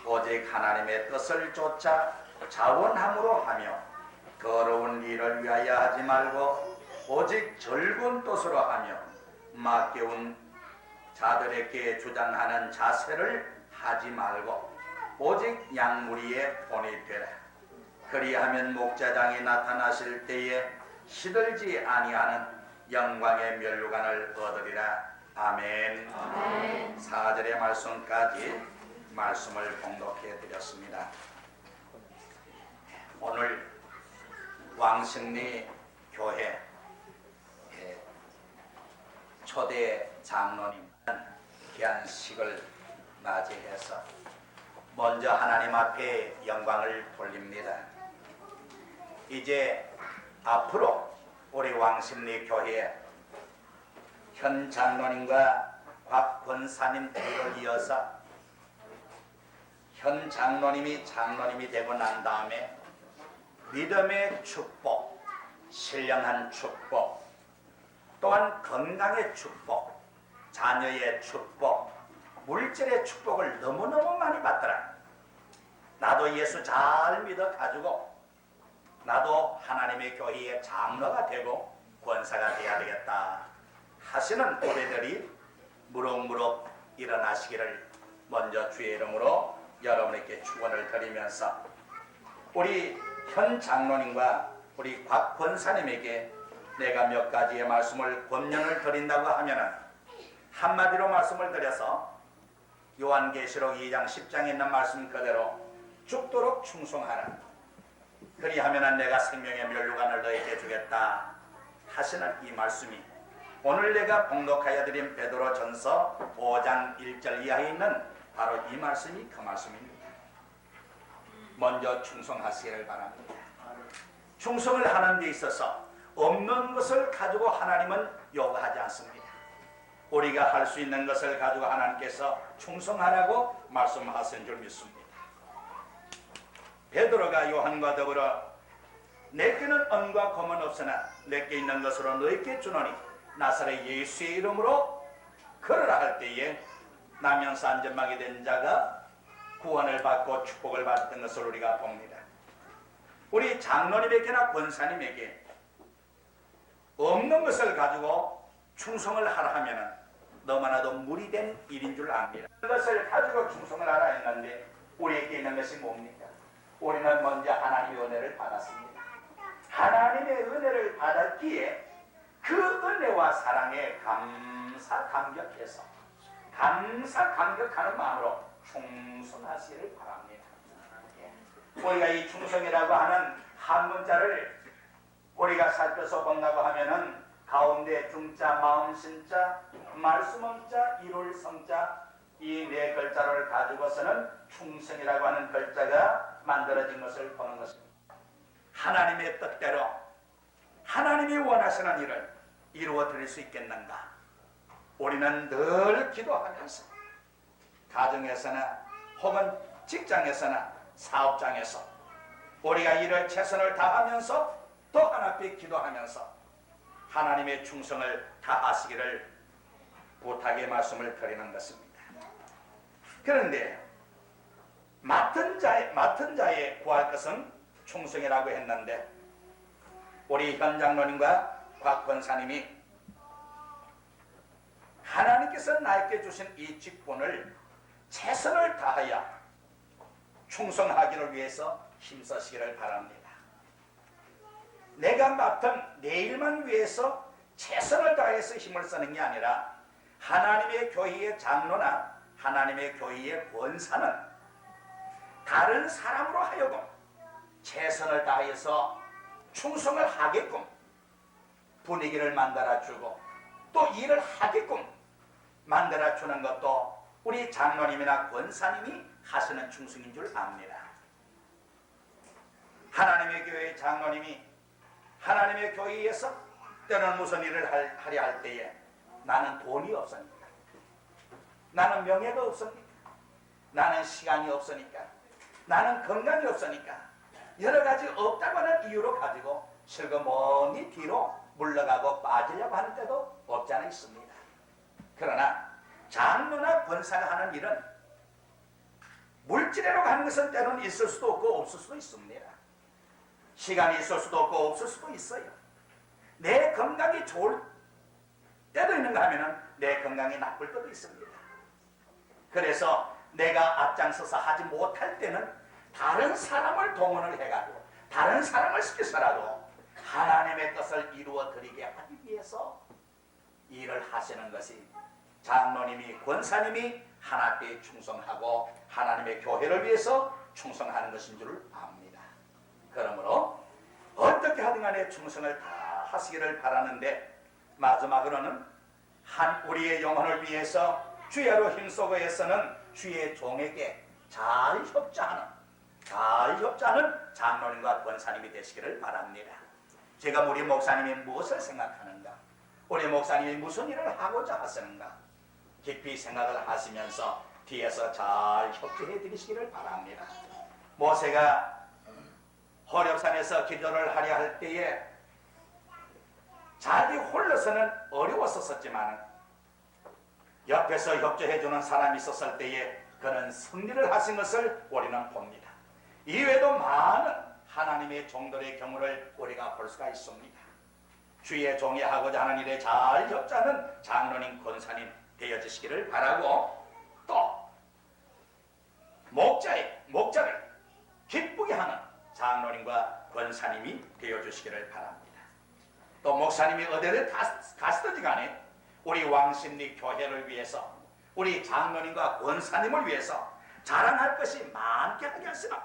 오직 하나님의 뜻을 쫓아 자원함으로 하며 더러운 일을 위하여 하지 말고 오직 즐거운 뜻으로 하며 맡겨온 자들에게 주장하는 자세를 하지 말고 오직 양무리에 본이 되라. 그리하면 목자장이 나타나실 때에 시들지 아니하는 영광의 면류관을 얻으리라. 아멘. 4절의 말씀까지 말씀을 봉독해 드렸습니다. 오늘 왕십리 교회 초대 장로님 귀한식을 맞이해서 먼저 하나님 앞에 영광을 돌립니다. 이제 앞으로 우리 왕십리 교회 현 장로님과 곽 권사님 뒤를 이어서 현 장로님이 되고 난 다음에 믿음의 축복, 신령한 축복, 또한 건강의 축복, 자녀의 축복, 물질의 축복을 너무너무 많이 받더라. 나도 예수 잘 믿어 가지고 나도 하나님의 교회의 장로가 되고 권사가 되어야 되겠다 하시는 후배들이 무럭무럭 일어나시기를 먼저 주의 이름으로 여러분에게 축원을 드리면서 우리 현 장로님과 우리 곽 권사님에게 내가 몇 가지의 말씀을 권면을 드린다고 하면은 한마디로 말씀을 드려서 요한계시록 2장 10장에 있는 말씀 그대로 죽도록 충성하라. 그리하면은 내가 생명의 면류관을 너에게 주겠다 하시는 이 말씀이 오늘 내가 봉독하여 드린 베드로 전서 5장 1절 이하에 있는 바로 이 말씀이 그 말씀입니다. 먼저 충성하시기를 바랍니다. 충성을 하는 데 있어서 없는 것을 가지고 하나님은 요구하지 않습니다. 우리가 할 수 있는 것을 가지고 하나님께서 충성하라고 말씀하신 줄 믿습니다. 베드로가 요한과 더불어 내게는 은과 금은 없으나 내게 있는 것으로 너희께 주노니 나사렛 예수의 이름으로 걸으라 할 때에 나면서 안전막이 된 자가 구원을 받고 축복을 받던 것을 우리가 봅니다. 우리 장로님에게나 권사님에게 없는 것을 가지고 충성을 하라 하면 너무나도 무리된 일인 줄 압니다. 그것을 가지고 충성을 하라 했는데 우리에게 있는 것이 뭡니까? 우리는 먼저 하나님의 은혜를 받았습니다. 하나님의 은혜를 받았기에 그 은혜와 사랑에 감격해서 감격하는 마음으로 충성하시기를 바랍니다. 우리가 이 충성이라고 하는 한 문자를 우리가 살펴서 본다고 하면은 가운데 중자, 마음 신자, 말씀 음자, 이룰 성자 이 네 글자를 가지고서는 충성이라고 하는 글자가 만들어진 것을 보는 것입니다. 하나님의 뜻대로 하나님이 원하시는 일을 이루어 드릴 수 있겠는가? 우리는 늘 기도하면서 가정에서나 혹은 직장에서나 사업장에서 우리가 일을 최선을 다하면서 또 하나님께 기도하면서 하나님의 충성을 다하시기를 부탁의 말씀을 드리는 것입니다. 그런데 맡은 자에 구할 것은 충성이라고 했는데 우리 현 장로님과 곽 권사님이 하나님께서 나에게 주신 이 직분을 최선을 다하여 충성하기를 위해서 힘쓰시기를 바랍니다. 내가 맡은 내 일만 위해서 최선을 다해서 힘을 쓰는 게 아니라 하나님의 교회의 장로나 하나님의 교회의 권사는 다른 사람으로 하여금 최선을 다해서 충성을 하게끔 분위기를 만들어주고 또 일을 하게끔 만들어주는 것도 우리 장로님이나 권사님이 하시는 충성인 줄 압니다. 하나님의 교회의 장로님이 하나님의 교회에서 때로는 무슨 일을 하려 할 때에 나는 돈이 없으니까, 나는 명예가 없으니까, 나는 시간이 없으니까, 나는 건강이 없으니까 여러 가지 없다고 하는 이유로 가지고 슬그머니 뒤로 물러가고 빠지려고 하는 때도 없지 않아 있습니다. 그러나 장로나 권사가 하는 일은 물질에로 가는 것은 때로는 있을 수도 없고 없을 수도 있습니다. 시간이 있을 수도 없고 없을 수도 있어요. 내 건강이 좋을 때도 있는가 하면은 내 건강이 나쁠 때도 있습니다. 그래서 내가 앞장서서 하지 못할 때는 다른 사람을 동원을 해가지고 다른 사람을 시켜서라도 하나님의 뜻을 이루어 드리게 하기 위해서 일을 하시는 것이 장로님이 권사님이 하나님께 충성하고 하나님의 교회를 위해서 충성하는 것인 줄 압니다. 그러므로 어떻게 하든 간에 충성을 다 하시기를 바라는데, 마지막으로는 한 우리의 영혼을 위해서 주야로 힘쓰고 애쓰는 주의 종에게 잘 협조하는 장로님과 권사님이 되시기를 바랍니다. 제가 우리 목사님이 무엇을 생각하는가, 우리 목사님이 무슨 일을 하고자 하시는가 깊이 생각을 하시면서 뒤에서 잘 협조해 드리시기를 바랍니다. 모세가 호렙산에서 기도를 하려 할 때에 자기 홀로서는 어려웠었지만 옆에서 협조해주는 사람이 있었을 때에 그는 승리를 하신 것을 우리는 봅니다. 이외에도 많은 하나님의 종들의 경우를 우리가 볼 수가 있습니다. 주의 종이 하고자 하는 일에 잘 협조하는 장로님, 권사님 되어주시기를 바라고, 또 목자를 기쁘게 하는 장로님과 권사님이 되어주시기를 바랍니다. 또 목사님이 어디를 가시든지 간에 우리 왕십리 교회를 위해서, 우리 장로님과 권사님을 위해서 자랑할 것이 많게 하게 하시는,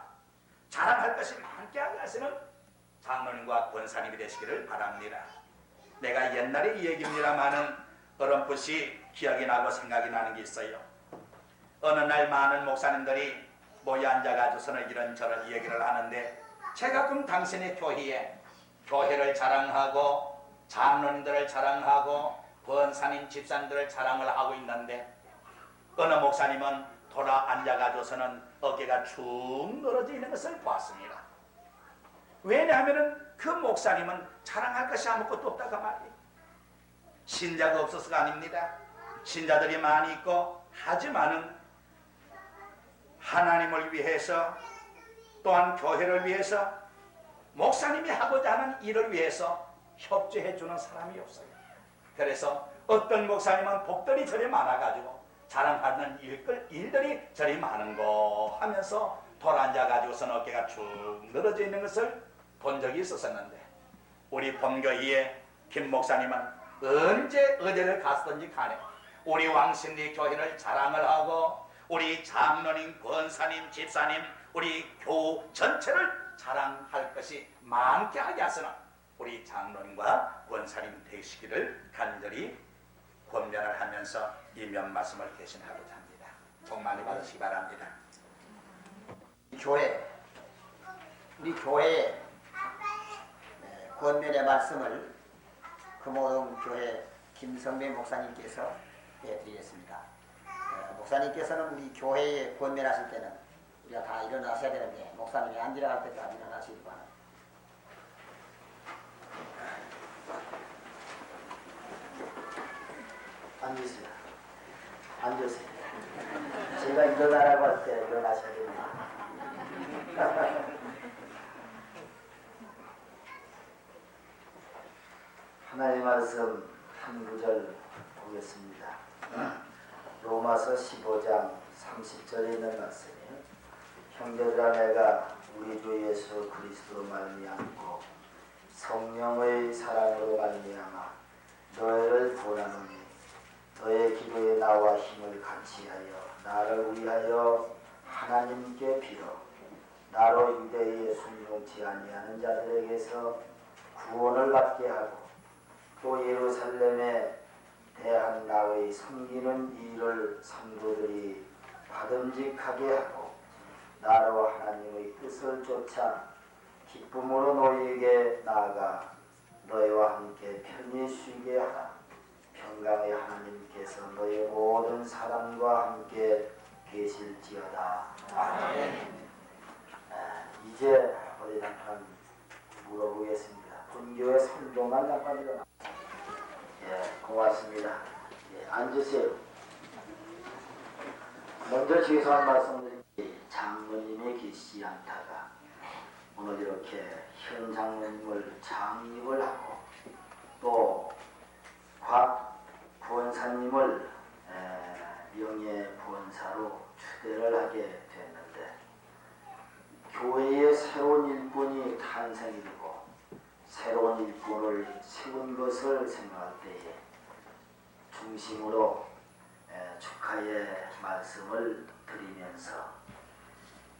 장로님과 권사님이 되시기를 바랍니다. 내가 옛날에 이 얘기입니다마는 어렴풋이 기억이 나고 생각이 나는 게 있어요. 어느 날 많은 목사님들이 모여 앉아가지고서는 이런저런 얘기를 하는데, 제가 그럼 당신의 교회를 자랑하고 장로님들을 자랑하고 권사님 집사님들을 자랑을 하고 있는데, 어느 목사님은 돌아 앉아가지고서는 어깨가 축 늘어져 있는 것을 보았습니다. 왜냐하면 그 목사님은 자랑할 것이 아무것도 없다고 말이에요. 신자가 없어서가 아닙니다. 신자들이 많이 있고, 하지만은 하나님을 위해서, 또한 교회를 위해서, 목사님이 하고자 하는 일을 위해서 협조해 주는 사람이 없어요. 그래서 어떤 목사님은 복들이 저리 많아가지고 자랑하는 일들이 저리 많은 거 하면서 돌아앉아가지고서는 어깨가 축 늘어져 있는 것을 본 적이 있었는데, 우리 본교회의 김 목사님은 언제 어디를 갔든지 간에 우리 왕십리 교회를 자랑을 하고 우리 장로님, 권사님, 집사님, 우리 교우 전체를 자랑할 것이 많게 하게 하시는 우리 장로님과 권사님 되시기를 간절히 권면을 하면서 이 몇 말씀을 대신하고자 합니다. 복 많이 받으시기 바랍니다. 우리 교회의 권면의 말씀을 금호동교회 김성배 목사님께서 해드리겠습니다. 목사님께서는 우리 교회에 권면하실 때는 우리가 다 일어나셔야 되는데, 목사님이 안 일어날 때까지 일어나시기 바랍니다. 앉으세요. 제가 일어나라고 할 때 일어나셔야 됩니다. 하나님의 말씀 한 구절 보겠습니다. 로마서 15장 30절에 있는 말씀이에요. 형제들아, 내가 우리 주 예수 그리스도로 말미암고 성령의 사랑으로 말미암아 너희를 구원하노니 너의 기도에 나와 힘을 같이하여 나를 위하여 하나님께 빌어 나로 유대에 순종치 아니하는 자들에게서 구원을 받게 하고 또 예루살렘에 대한 나의 섬기는 일을 성도들이 받음직하게 하고 나로 하나님의 뜻을 쫓아 기쁨으로 너희에게 나아가 너희와 함께 편히 쉬게 하라. 평강의 하나님께서 너희 모든 사람과 함께 계실지어다. 아멘. 이제 우리 잠깐 물어보겠습니다. 본교의 선동한 잠깐요. 고맙습니다. 앉으세요. 먼저 죄송한 말씀드립니다. 장로님이 계시지 않다가 오늘 이렇게 현 장로님을 창립을 하고 또 곽 부원사님을 명예 부원사로 추대를 하게 됐는데 교회의 새로운 일꾼이 탄생이 되고 새로운 일꾼을 세운 것을 생각할 때에 중심으로 축하의 말씀을 드리면서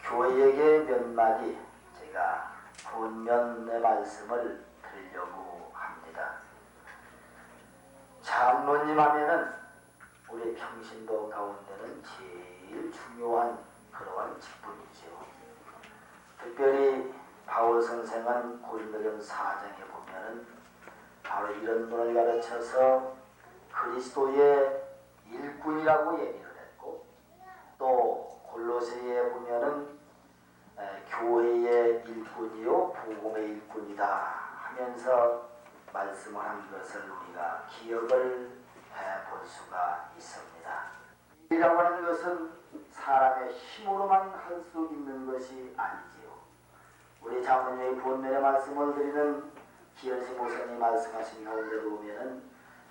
교회에게 몇 마디 제가 권면의 말씀을 드리려고 합니다. 장로님 하면은 우리 평신도 가운데는 제일 중요한 그러한 직분이죠. 특별히 바울 선생은 고린도전 4장에 보면은 바로 이런 분을 가르쳐서 그리스도의 일꾼이라고 얘기를 했고 또 골로새에 보면은 교회의 일꾼이요 복음의 일꾼이다 하면서 말씀한 것을 우리가 기억을 해볼 수가 있습니다. 일이라고 하는 것은 사람의 힘으로만 할 수 있는 것이 아니지요. 우리 장로님의 본면의 말씀을 드리는 기현식 목사님 말씀하신 가운데 보면은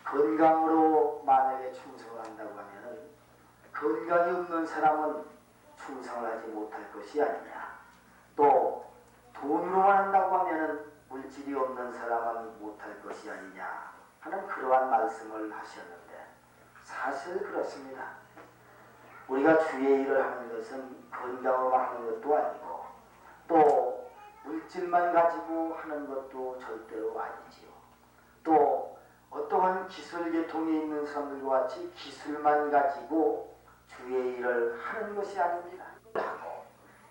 건강으로 만약에 충성을 한다고 하면은 건강이 없는 사람은 충성을 하지 못할 것이 아니냐. 또 돈으로만 한다고 하면은 물질이 없는 사람은 못할 것이 아니냐 하는 그러한 말씀을 하셨는데 사실 그렇습니다. 우리가 주의 일을 하는 것은 건강으로만 하는 것도 아니고 또 물질만 가지고 하는 것도 절대로 아니지요. 또 어떠한 기술 계통에 있는 사람들과 같이 기술만 가지고 주의 일을 하는 것이 아닙니다. 하고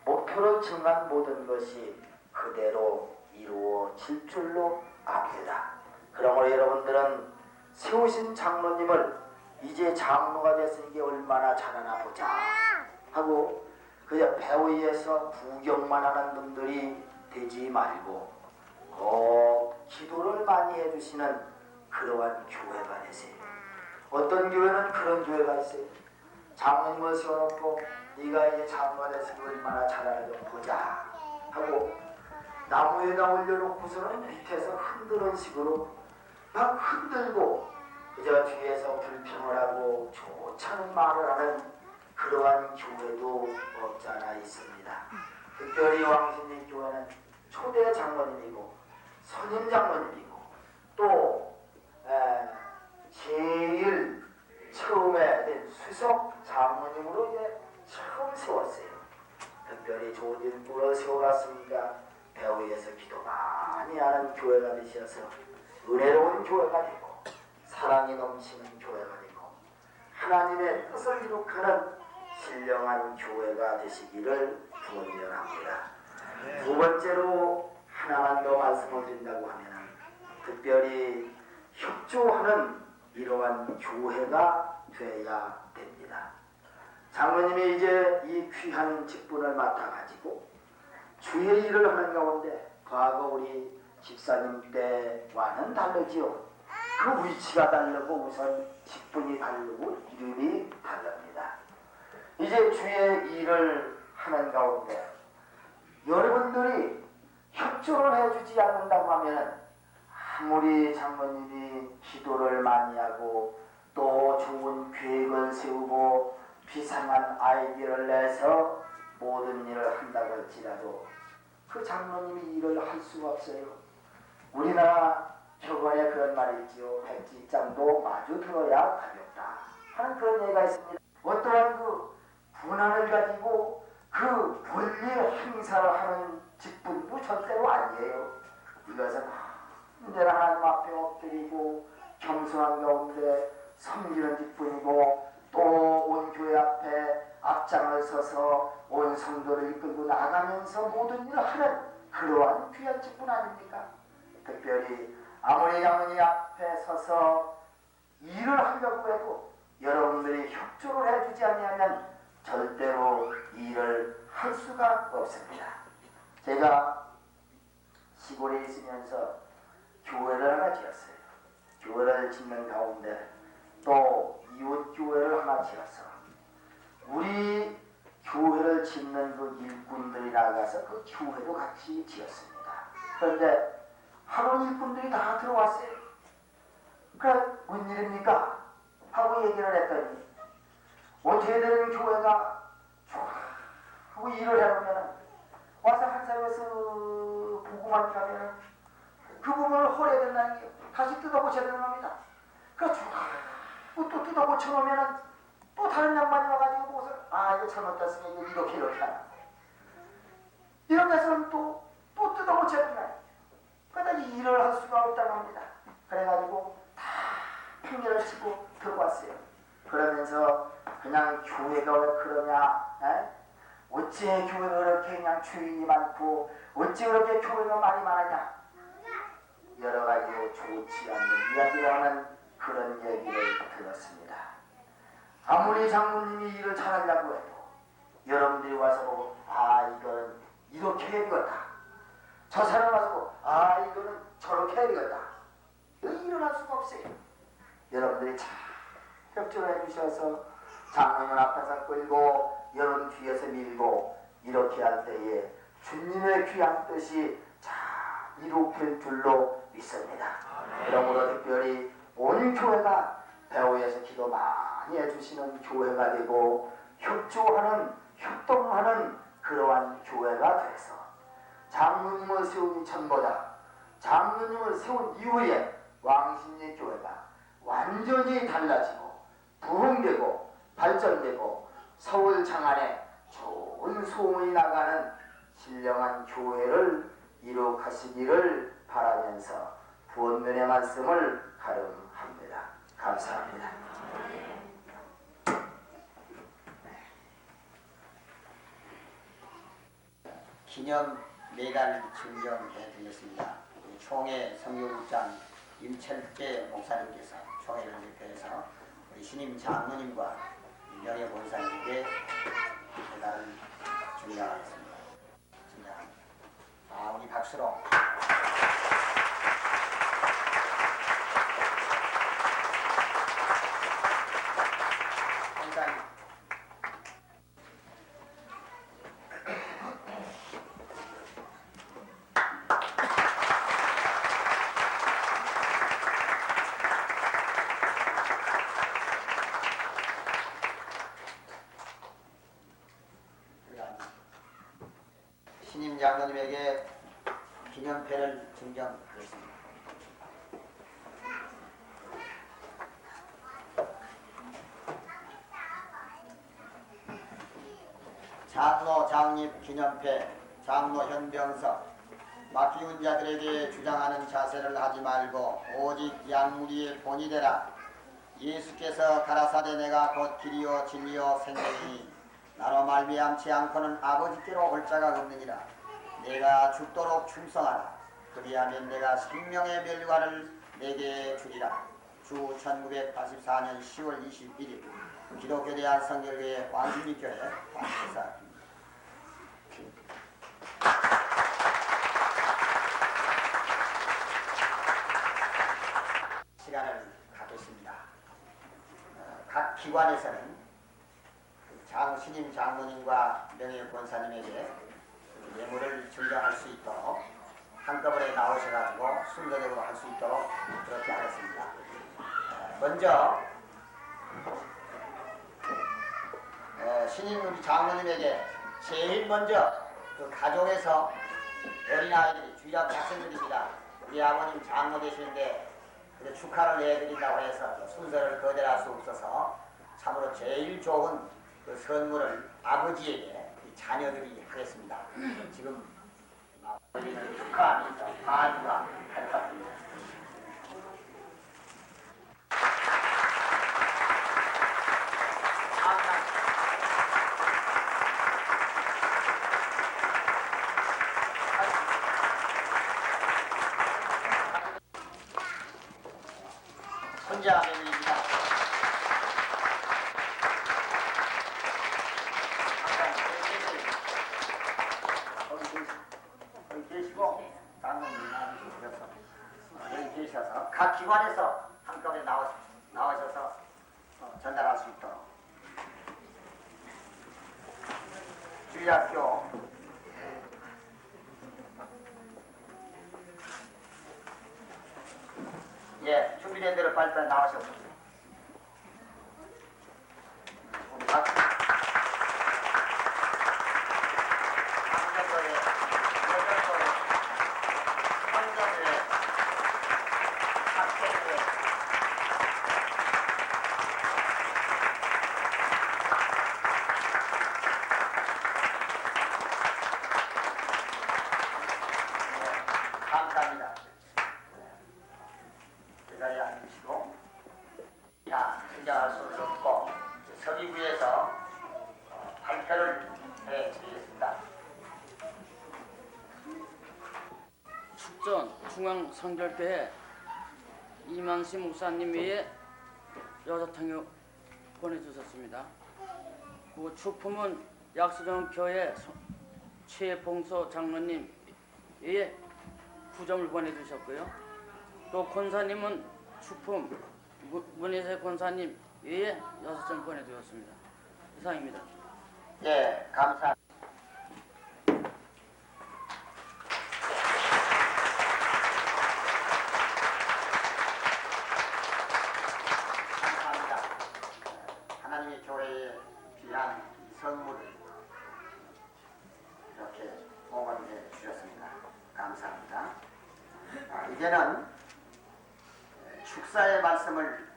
목표를 정한 모든 것이 그대로 이루어질 줄로 압니다. 그러므로 여러분들은 세우신 장로님을 이제 장로가 됐으니 얼마나 잘하나 보자 하고 그저 배우에서 구경만 하는 분들이 되지 말고 꼭 기도를 많이 해주시는 그러한 교회가 되세요. 어떤 교회는 그런 교회가 있어요. 장로님을 세워놓고 네가 이제 장로가 됐으니 얼마나 잘하는지 보자 하고 나무에다 올려놓고서는 밑에서 흔드는 식으로 막 흔들고 그저 뒤에서 불평을 하고 좋잖은 말을 하는 그러한 교회도 없지 않아 있습니다. 특별히 왕신리 교회는 초대 장로님이고 선임 장로님이고 또 제일 처음에 된 수석 장로님으로 이제 처음 세웠어요. 특별히 좋은 일꾼을 세워놨으니까 배후에서 기도 많이 하는 교회가 되셔서 은혜로운 교회가 되고 사랑이 넘치는 교회가 되고 하나님의 뜻을 기록하는 신령한 교회가 되시기를 권면합니다. 두 번째로 하나만 더 말씀을 드린다고 하면 특별히 협조하는 이러한 교회가 되어야 됩니다. 장로님이 이제 이 귀한 직분을 맡아가지고 주의 일을 하는 가운데 과거 우리 집사님 때와는 다르지요. 그 위치가 다르고 우선 직분이 다르고 이름이 다릅니다. 이제 주의 일을 하는 가운데 여러분들이 협조를 해주지 않는다고 하면 아무리 장로님이 기도를 많이 하고 또 좋은 계획을 세우고 비상한 아이디어를 내서 모든 일을 한다고 할지라도 그 장로님이 일을 할 수가 없어요. 우리나라 표본에 그런 말이 있지요. 백지장도 마주 들어야 가볍다 하는 그런 얘기가 있습니다. 어떠한 그 분함을 가지고 그 권리 행사를 하는 직분도 절대로 아니에요. 이것은 언제나 하나님 앞에 엎드리고 겸손한 가운데 섬기는 직분이고 또 온 교회 앞에 앞장을 서서 온 성도를 이끌고 나가면서 모든 일을 하는 그러한 귀한 직분 아닙니까? 특별히 아무리 장로님 앞에 서서 일을 하려고 해도 여러분들이 협조를 해주지 않으면 절대로 일을 할 수가 없습니다. 제가 시골에 있으면서 교회를 하나 지었어요. 교회를 짓는 가운데 또 이웃 교회를 하나 지어서 우리 교회를 짓는 그 일꾼들이 나가서 그 교회도 같이 지었습니다. 그런데 학원 일꾼들이 다 들어왔어요. 그래 웬일입니까? 하고 얘기를 했더니 어떻게 되는 교회가 좋아 하고 일을 해보면 와서 한 사람에서 보고만 가면 그 부분을 허려야 된다는 게 다시 뜯어고쳐야 되는 겁니다. 그 좋아 또 뜯어고쳐 놓으면 또 다른 양반이 와가지고 보고서 이거 잘못됐으면 이렇게 하나 이렇게 해서는 또 뜯어고쳐야 된다. 그러다 일을 할 수가 없다는 겁니다. 그래가지고 다 핑계를 치고 들어왔어요. 그러면서 그냥 교회가 왜 그러냐? 어찌 교회가 그렇게 그냥 주인이 많고 어찌 그렇게 교회가 말이 많으냐? 여러 가지로 좋지 않는 이야기를 하는 그런 얘기를 들었습니다. 아무리 장로님이 일을 잘하려고 해도 여러분들이 와서 보고 이거는 이렇게 해야 되겠다. 저 사람 와서 보고 이거는 저렇게 해야 되겠다. 일어날 수가 없어요. 여러분들이 잘 협조를 해주셔서 장로님 앞에서 끌고 여러분 뒤에서 밀고 이렇게 할 때에 주님의 귀한 뜻이 잘 이루어질 줄로 믿습니다. 그러므로 특별히 온 교회가 배후에서 기도 많이 해주시는 교회가 되고 협조하는 협동하는 그러한 교회가 돼서 장로님을 세운 전보다 장로님을 세운 이후에 왕십리 교회가 완전히 달라지고 부흥되고 발전되고 서울 장안에 좋은 소문이 나가는 신령한 교회를 이룩하시기를 바라면서 부언면의 말씀을 가름합니다. 감사합니다. 기념 메달 증정해 드리겠습니다. 총회 성교국장 임철재 목사님께서 총회를 대표해서 우리 신임 장로님과 명예 본사님에게 메달을 증정하겠습니다. 우리 박수로. 본사님. 신임 장로님에게 기념패를 증정하겠습니다. 장로 장립 기념패, 장로 현병석. 맡기운 자들에게 주장하는 자세를 하지 말고 오직 양무리의 본이 되라. 예수께서 가라사대 내가 곧 길이요 진리요 생명이니 나로 말미암지 않고는 아버지께로 올 자가 없느니라. 내가 죽도록 충성하라. 그리하면 내가 생명의 멸관을 내게 주리라. 주 1984년 10월 21일 기독교 대한성결교회 왕십리교회 관계사. 시간을 갖겠습니다. 각 기관에서는 신임 장로님과 명예 권사님에게 예물을 증정할 수 있도록 한꺼번에 나오셔가지고 순서대로 할 수 있도록 그렇게 하겠습니다. 먼저 신임 우리 장로님에게 제일 먼저 그 가족에서 어린아이들이 주일학 학생들입니다. 우리 아버님 장모 되시는데 그래도 축하를 해드린다고 해서 순서를 거절할 수 없어서 참으로 제일 좋은 그 선물을 아버지에게 이 자녀들이 하겠습니다. 지금 아버지는 축하하면서 반주가 할 것 같습니다. 손자매입니다. 여기 계시고 장모님 나오셔서 여기 계셔서 각 기관에서 한꺼번에 나오셔서 전달할 수 있도록 주일학교 예, 준비된 대로 빨리빨리 나오셔서 감사합니다. 그 자리에 앉으시고 자, 긴장할 수 없고 서기부에서 발표를 해드리겠습니다. 축전 중앙성결교회 이만시 목사님 외에 여자탕을 보내주셨습니다. 그 축품은 약수정 교회 최봉서 장로님 외에 9점을 보내주셨고요. 또 권사님은 축품 문혜세 권사님 외에 6점 보내주셨습니다. 이상입니다. 예, 감사합니다. 감사합니다. 하나님의 교회에 귀한 선물을 이렇게 봉헌해 주셨습니다. 감사합니다. 이제는 축사의 말씀을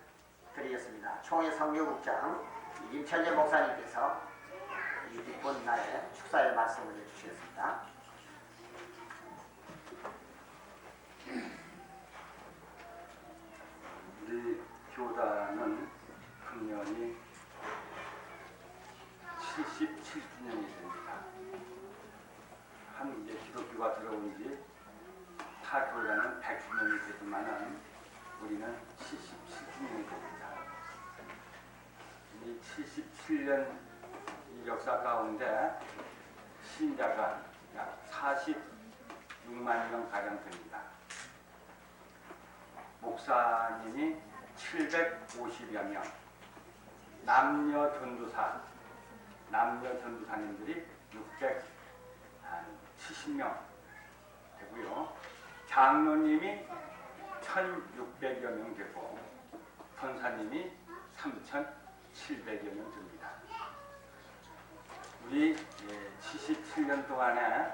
드리겠습니다. 총회 성교국장 임철재 목사님께서 이 기쁜 날에 축사의 말씀을 해주시겠습니다. 우리 교단은 금년이 77주년이 됩니다. 한 이제 기독교가 들어온 지 타 교단은 100주년이 되지만은 우리는 77주년이 됩니다. 이 77년 이 역사 가운데 신자가 약 46만 명 가량 됩니다. 목사님이 750여 명, 남녀 전도사님들이 670명 되고요. 장로님이 1600여 명 되고 권사님이 3700여 명 됩니다. 우리 77년 동안에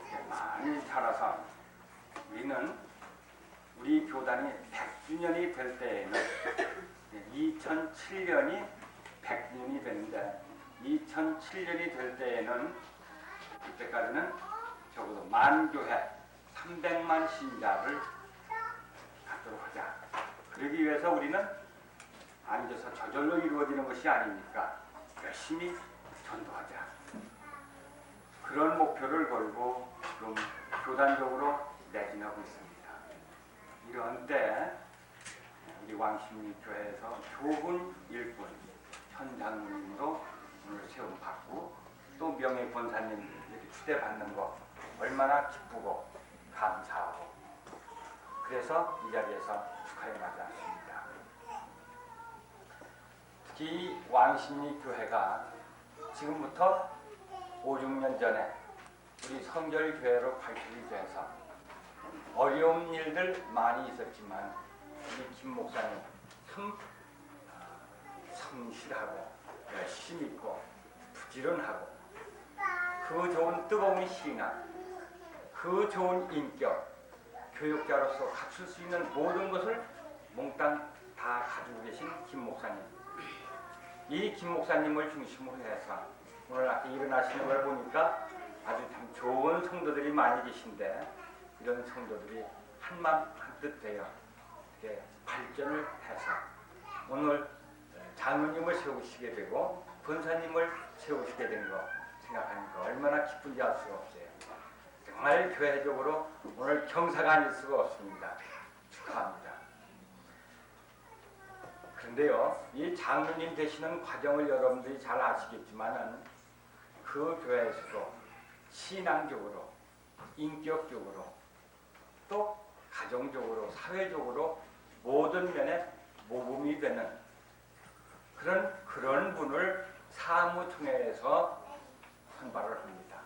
이렇게 많이 자라서 우리는 우리 교단이 100주년이 될 때에는 2007년이 100주년이 되는데 2007년이 될 때에는 그때까지는 적어도 만교회 300만 신자를 갖도록 하자. 그러기 위해서 우리는 앉아서 저절로 이루어지는 것이 아니니까 열심히 전도하자. 그런 목표를 걸고 지금 교단적으로 매진하고 있습니다. 이런 때 우리 왕십리교회에서 좋은 일꾼 현 장로님으로 오늘 세움 받고 또 명예 권사님 이렇게 추대받는 거 얼마나 기쁘고 감사하고 그래서 이 자리에서 축하해 마지 않습니다. 특히 왕십리교회가 지금부터 5, 6년 전에 우리 성결교회로 발표가 돼서 어려운 일들 많이 있었지만 우리 김 목사님 참 성실하고 열심히 있고 부지런하고 그 좋은 뜨거운 신앙, 그 좋은 인격, 교육자로서 갖출 수 있는 모든 것을 몽땅 다 가지고 계신 김 목사님. 이 김 목사님을 중심으로 해서 오늘 아까 일어나시는 걸 보니까 아주 참 좋은 성도들이 많이 계신데 이런 성도들이 한마음 한뜻 되어 이렇게 발전을 해서 오늘 장로님을 세우시게 되고 권사님을 세우시게 된 거 생각하니까 얼마나 기쁜지 알 수가 없어요. 정말 교회적으로 오늘 경사가 아닐 수가 없습니다. 축하합니다. 그런데요, 이 장로님 되시는 과정을 여러분들이 잘 아시겠지만은 그 교회에서도 신앙적으로, 인격적으로, 또 가정적으로, 사회적으로 모든 면에 모범이 되는 그런 분을 사무총회에서 선발을 합니다.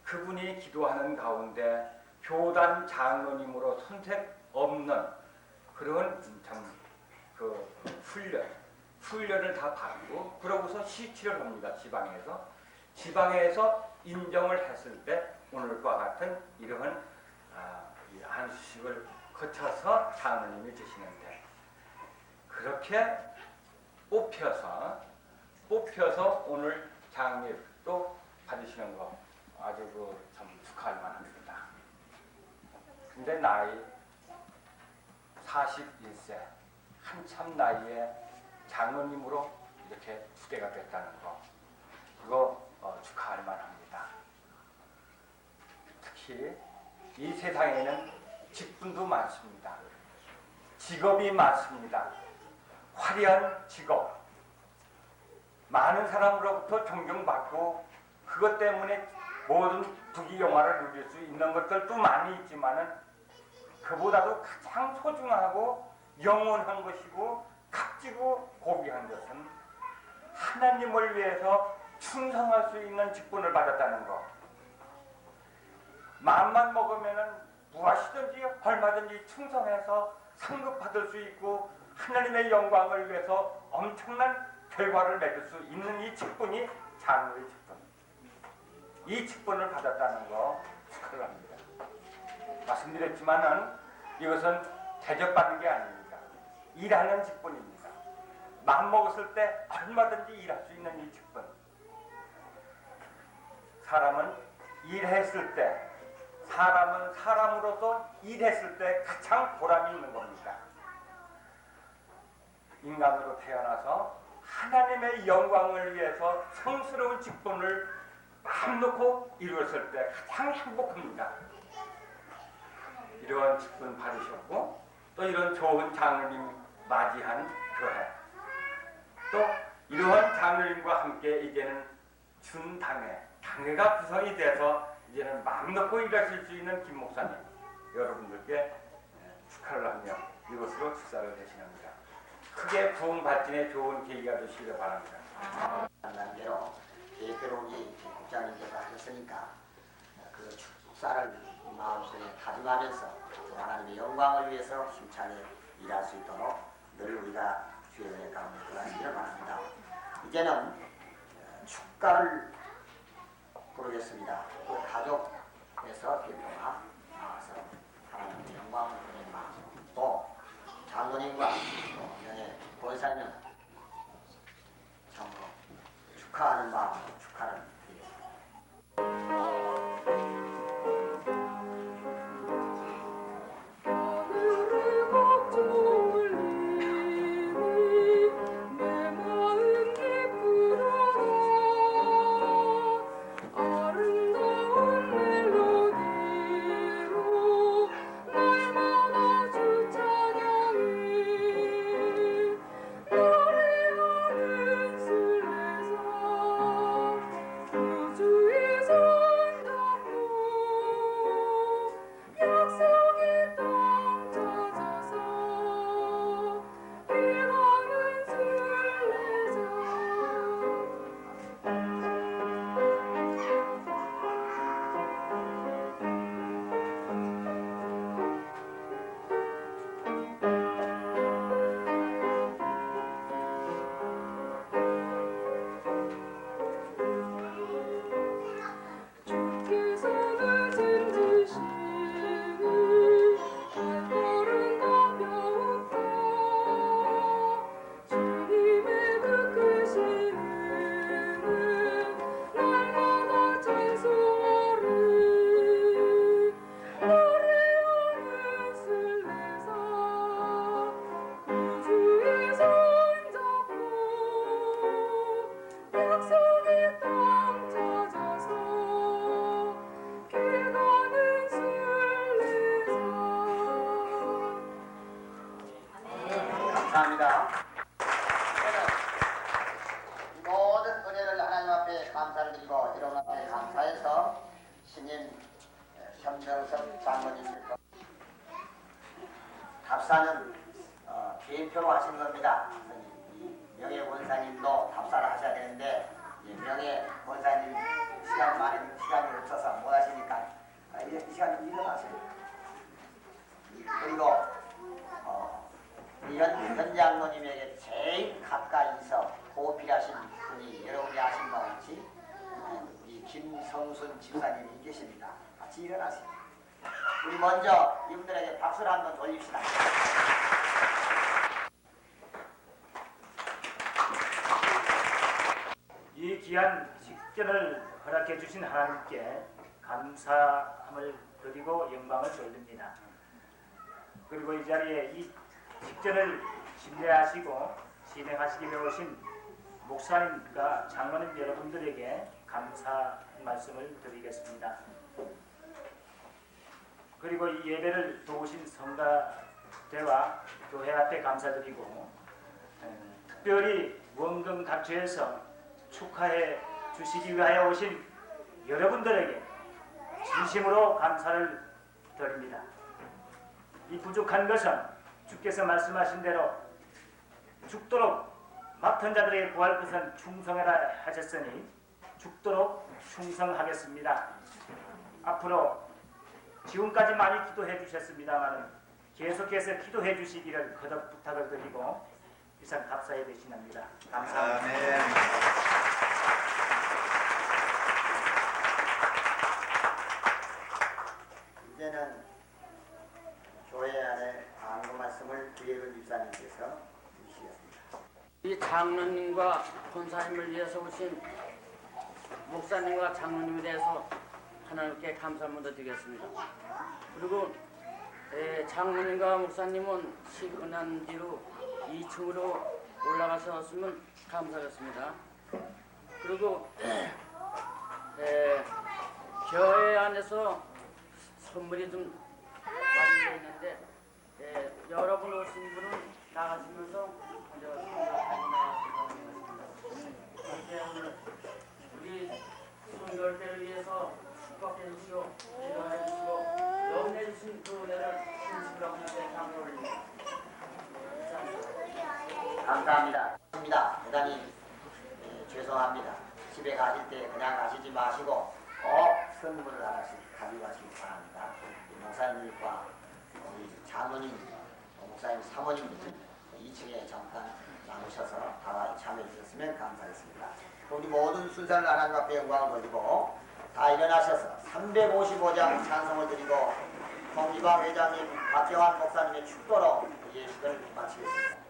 그분이 기도하는 가운데 교단 장로님으로 손색 없는 그런 훈련을 다 받고 그러고서 시치를 합니다. 지방에서 인정을 했을 때 오늘과 같은 이러한 안수식을 거쳐서 장로님이 되시는데 그렇게 뽑혀서 오늘 장례도 받으시는 거 아주 참 축하할 만합니다. 근데 나이 41세 한참 나이에 장로님으로 이렇게 후대가 됐다는 거 그거 축하할 만합니다. 특히 이 세상에는 직분도 많습니다. 직업이 많습니다. 화려한 직업, 많은 사람으로부터 존경받고 그것 때문에 모든 부귀영화를 누릴 수 있는 것들도 많이 있지만은 그보다도 가장 소중하고 영원한 것이고 값지고 고귀한 것은 하나님을 위해서 충성할 수 있는 직분을 받았다는 것. 마음만 먹으면은 무엇이든지 얼마든지 충성해서 상급받을 수 있고 하나님의 영광을 위해서 엄청난 결과를 맺을 수 있는 이 직분이 장로의 직분. 이 직분을 받았다는 거 축하를 합니다. 말씀드렸지만은 이것은 대접받는 게 아닙니다. 일하는 직분입니다. 마음 먹었을 때 얼마든지 일할 수 있는 이 직분. 사람은 일했을 때, 사람은 사람으로서 일했을 때 가장 보람이 있는 겁니다. 인간으로 태어나서 하나님의 영광을 위해서 성스러운 직분을 마음 놓고 이루었을 때 가장 행복합니다. 이런 직분 받으셨고 또 이런 좋은 장로님 맞이한 교회 또 이러한 장로님과 함께 이제는 당회가 구성이 돼서 이제는 마음 놓고 일하실 수 있는 김 목사님 여러분들께 축하를 하며 이것으로 축사를 대신합니다. 크게 부흥 발전에 좋은 계기가 되시기를 바랍니다. 대로 대표로 우리 국장님께서 하셨으니까 그 축사를 마음속에 다짐하면서 하나님의 영광을 위해서 힘차게 일할 수 있도록 늘 우리가 주의 가운데 들어가시기를 바랍니다. 이제는 축가를 부르겠습니다. 그 가족에서 대표가 나와서 하나님의 영광을 부르는 마음 또 장로님과 또 명예 권사님 전부 축하하는 마음으로 축하를 드리겠습니다. 노래하는 술래서 김명섭 장로님께서 답사는 개인표로 하신 겁니다. 이 명예 권사님도 답사를 하셔야 되는데 명예 권사님 시간이 없어서 못 하시니까 이 시간 일어나세요. 그리고 현 장로님에게 제일 가까이서 보필하신 분이 여러분이 아신 바와 같이 우리 김성순 집사님이 계십니다. 같이 일어나세요. 우리 먼저 이분들에게 박수를 한번 돌립시다. 이 귀한 직전을 허락해 주신 하나님께 감사함을 드리고 영광을 돌립니다. 그리고 이 자리에 이 직전을 신뢰하시고 진행하시기 위해 오신 목사님과 장로님 여러분들에게 감사 말씀을 드리겠습니다. 그리고 이 예배를 도우신 성가대와 교회 앞에 감사드리고 특별히 원금 각처에서 축하해 주시기 위하여 오신 여러분들에게 진심으로 감사를 드립니다. 이 부족한 것은 주께서 말씀하신 대로 죽도록 맡은 자들에게 구할 것은 충성해라 하셨으니 죽도록 충성하겠습니다. 앞으로 지금까지 많이 기도해 주셨습니다만 계속해서 기도해 주시기를 거듭 부탁을 드리고 이상 답사에 대신합니다. 감사합니다. 이제는 교회 안에 방금 말씀을 구예근 집사님께서 주시겠습니다. 이 장로님과 권사님을 위해서 오신 목사님과 장로님에 대해서 하나님께 감사를 먼저 드리겠습니다. 그리고 장로님과 목사님은 시근한 뒤로 2층으로 올라가셨으면 감사하겠습니다. 그리고 교회 안에서 선물이 좀 많이 되어 있는데 여러분 오신 분은 나가시면서 먼저 선물 가지고 나가시기 바랍니다. 오늘 우리 순결대를 위해서 축복해 주시고 기도해 주시고 영원해 주신 그 은혜를 진심으로 하나님께 감사를 올립니다. 감사합니다. 대단히 죄송합니다. 집에 가실 때 그냥 가시지 마시고 꼭 선물을 하나씩 가지고 가시기 바랍니다. 목사님과 우리 장로님, 목사님 사모님들 2층에 잠깐 나누셔서 다 참여해 주셨으면 감사하겠습니다. 우리 모든 순서를 하나님 앞에 영광을 돌리고 다 일어나셔서 355장 찬송을 드리고 홍기방 회장님, 박경환 목사님의 축도로 예식을 마치겠습니다.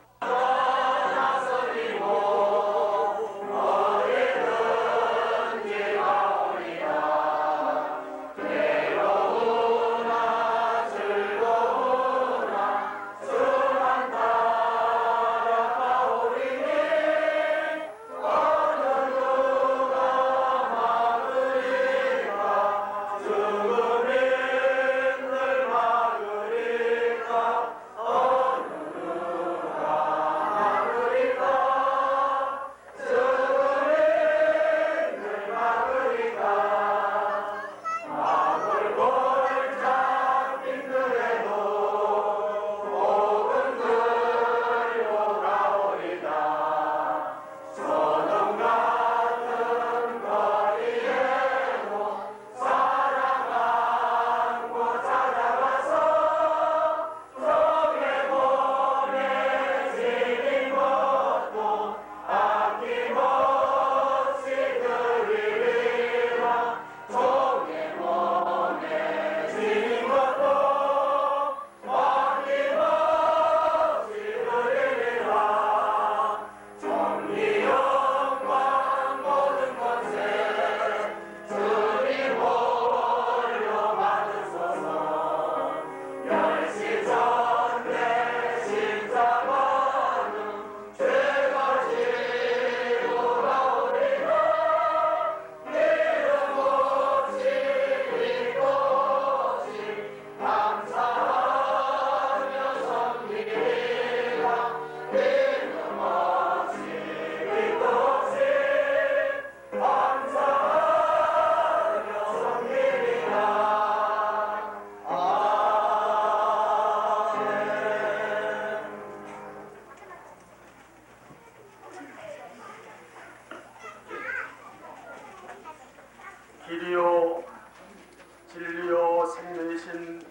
진리요 생명이신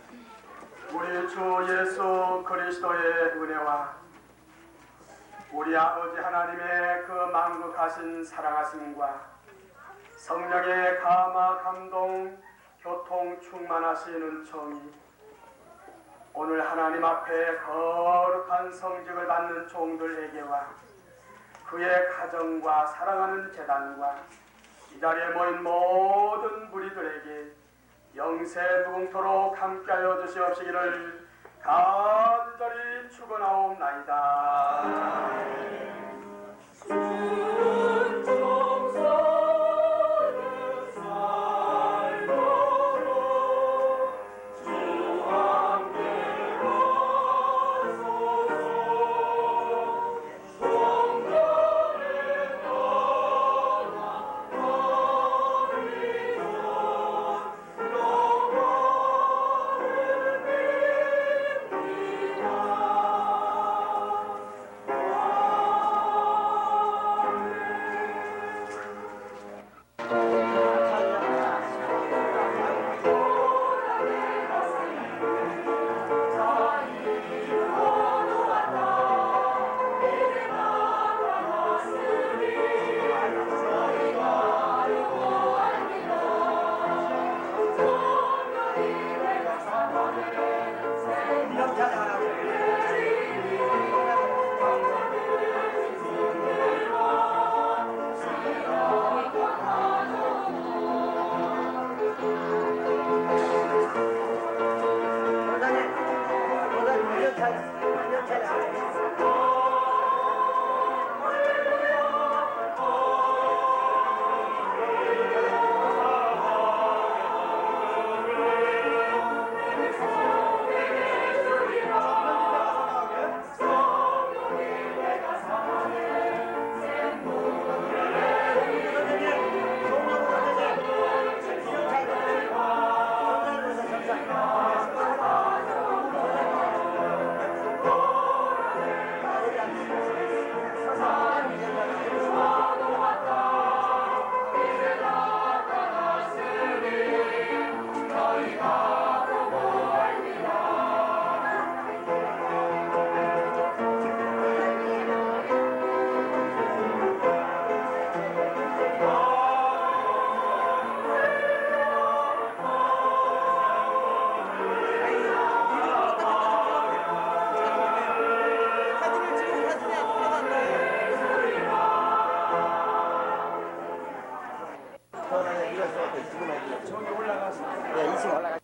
우리 주 예수 그리스도의 은혜와 우리 아버지 하나님의 그 만국하신 사랑하심과 성령의 감화 감동 교통 충만하신 은총이 오늘 하나님 앞에 거룩한 성직을 받는 종들에게와 그의 가정과 사랑하는 재단과 이 자리에 모인 모든 무리들에게 영세 무궁토록 함께하여 주시옵시기를 간절히 축원하옵나이다. 저기 올라가서. 네, 2층 올라가.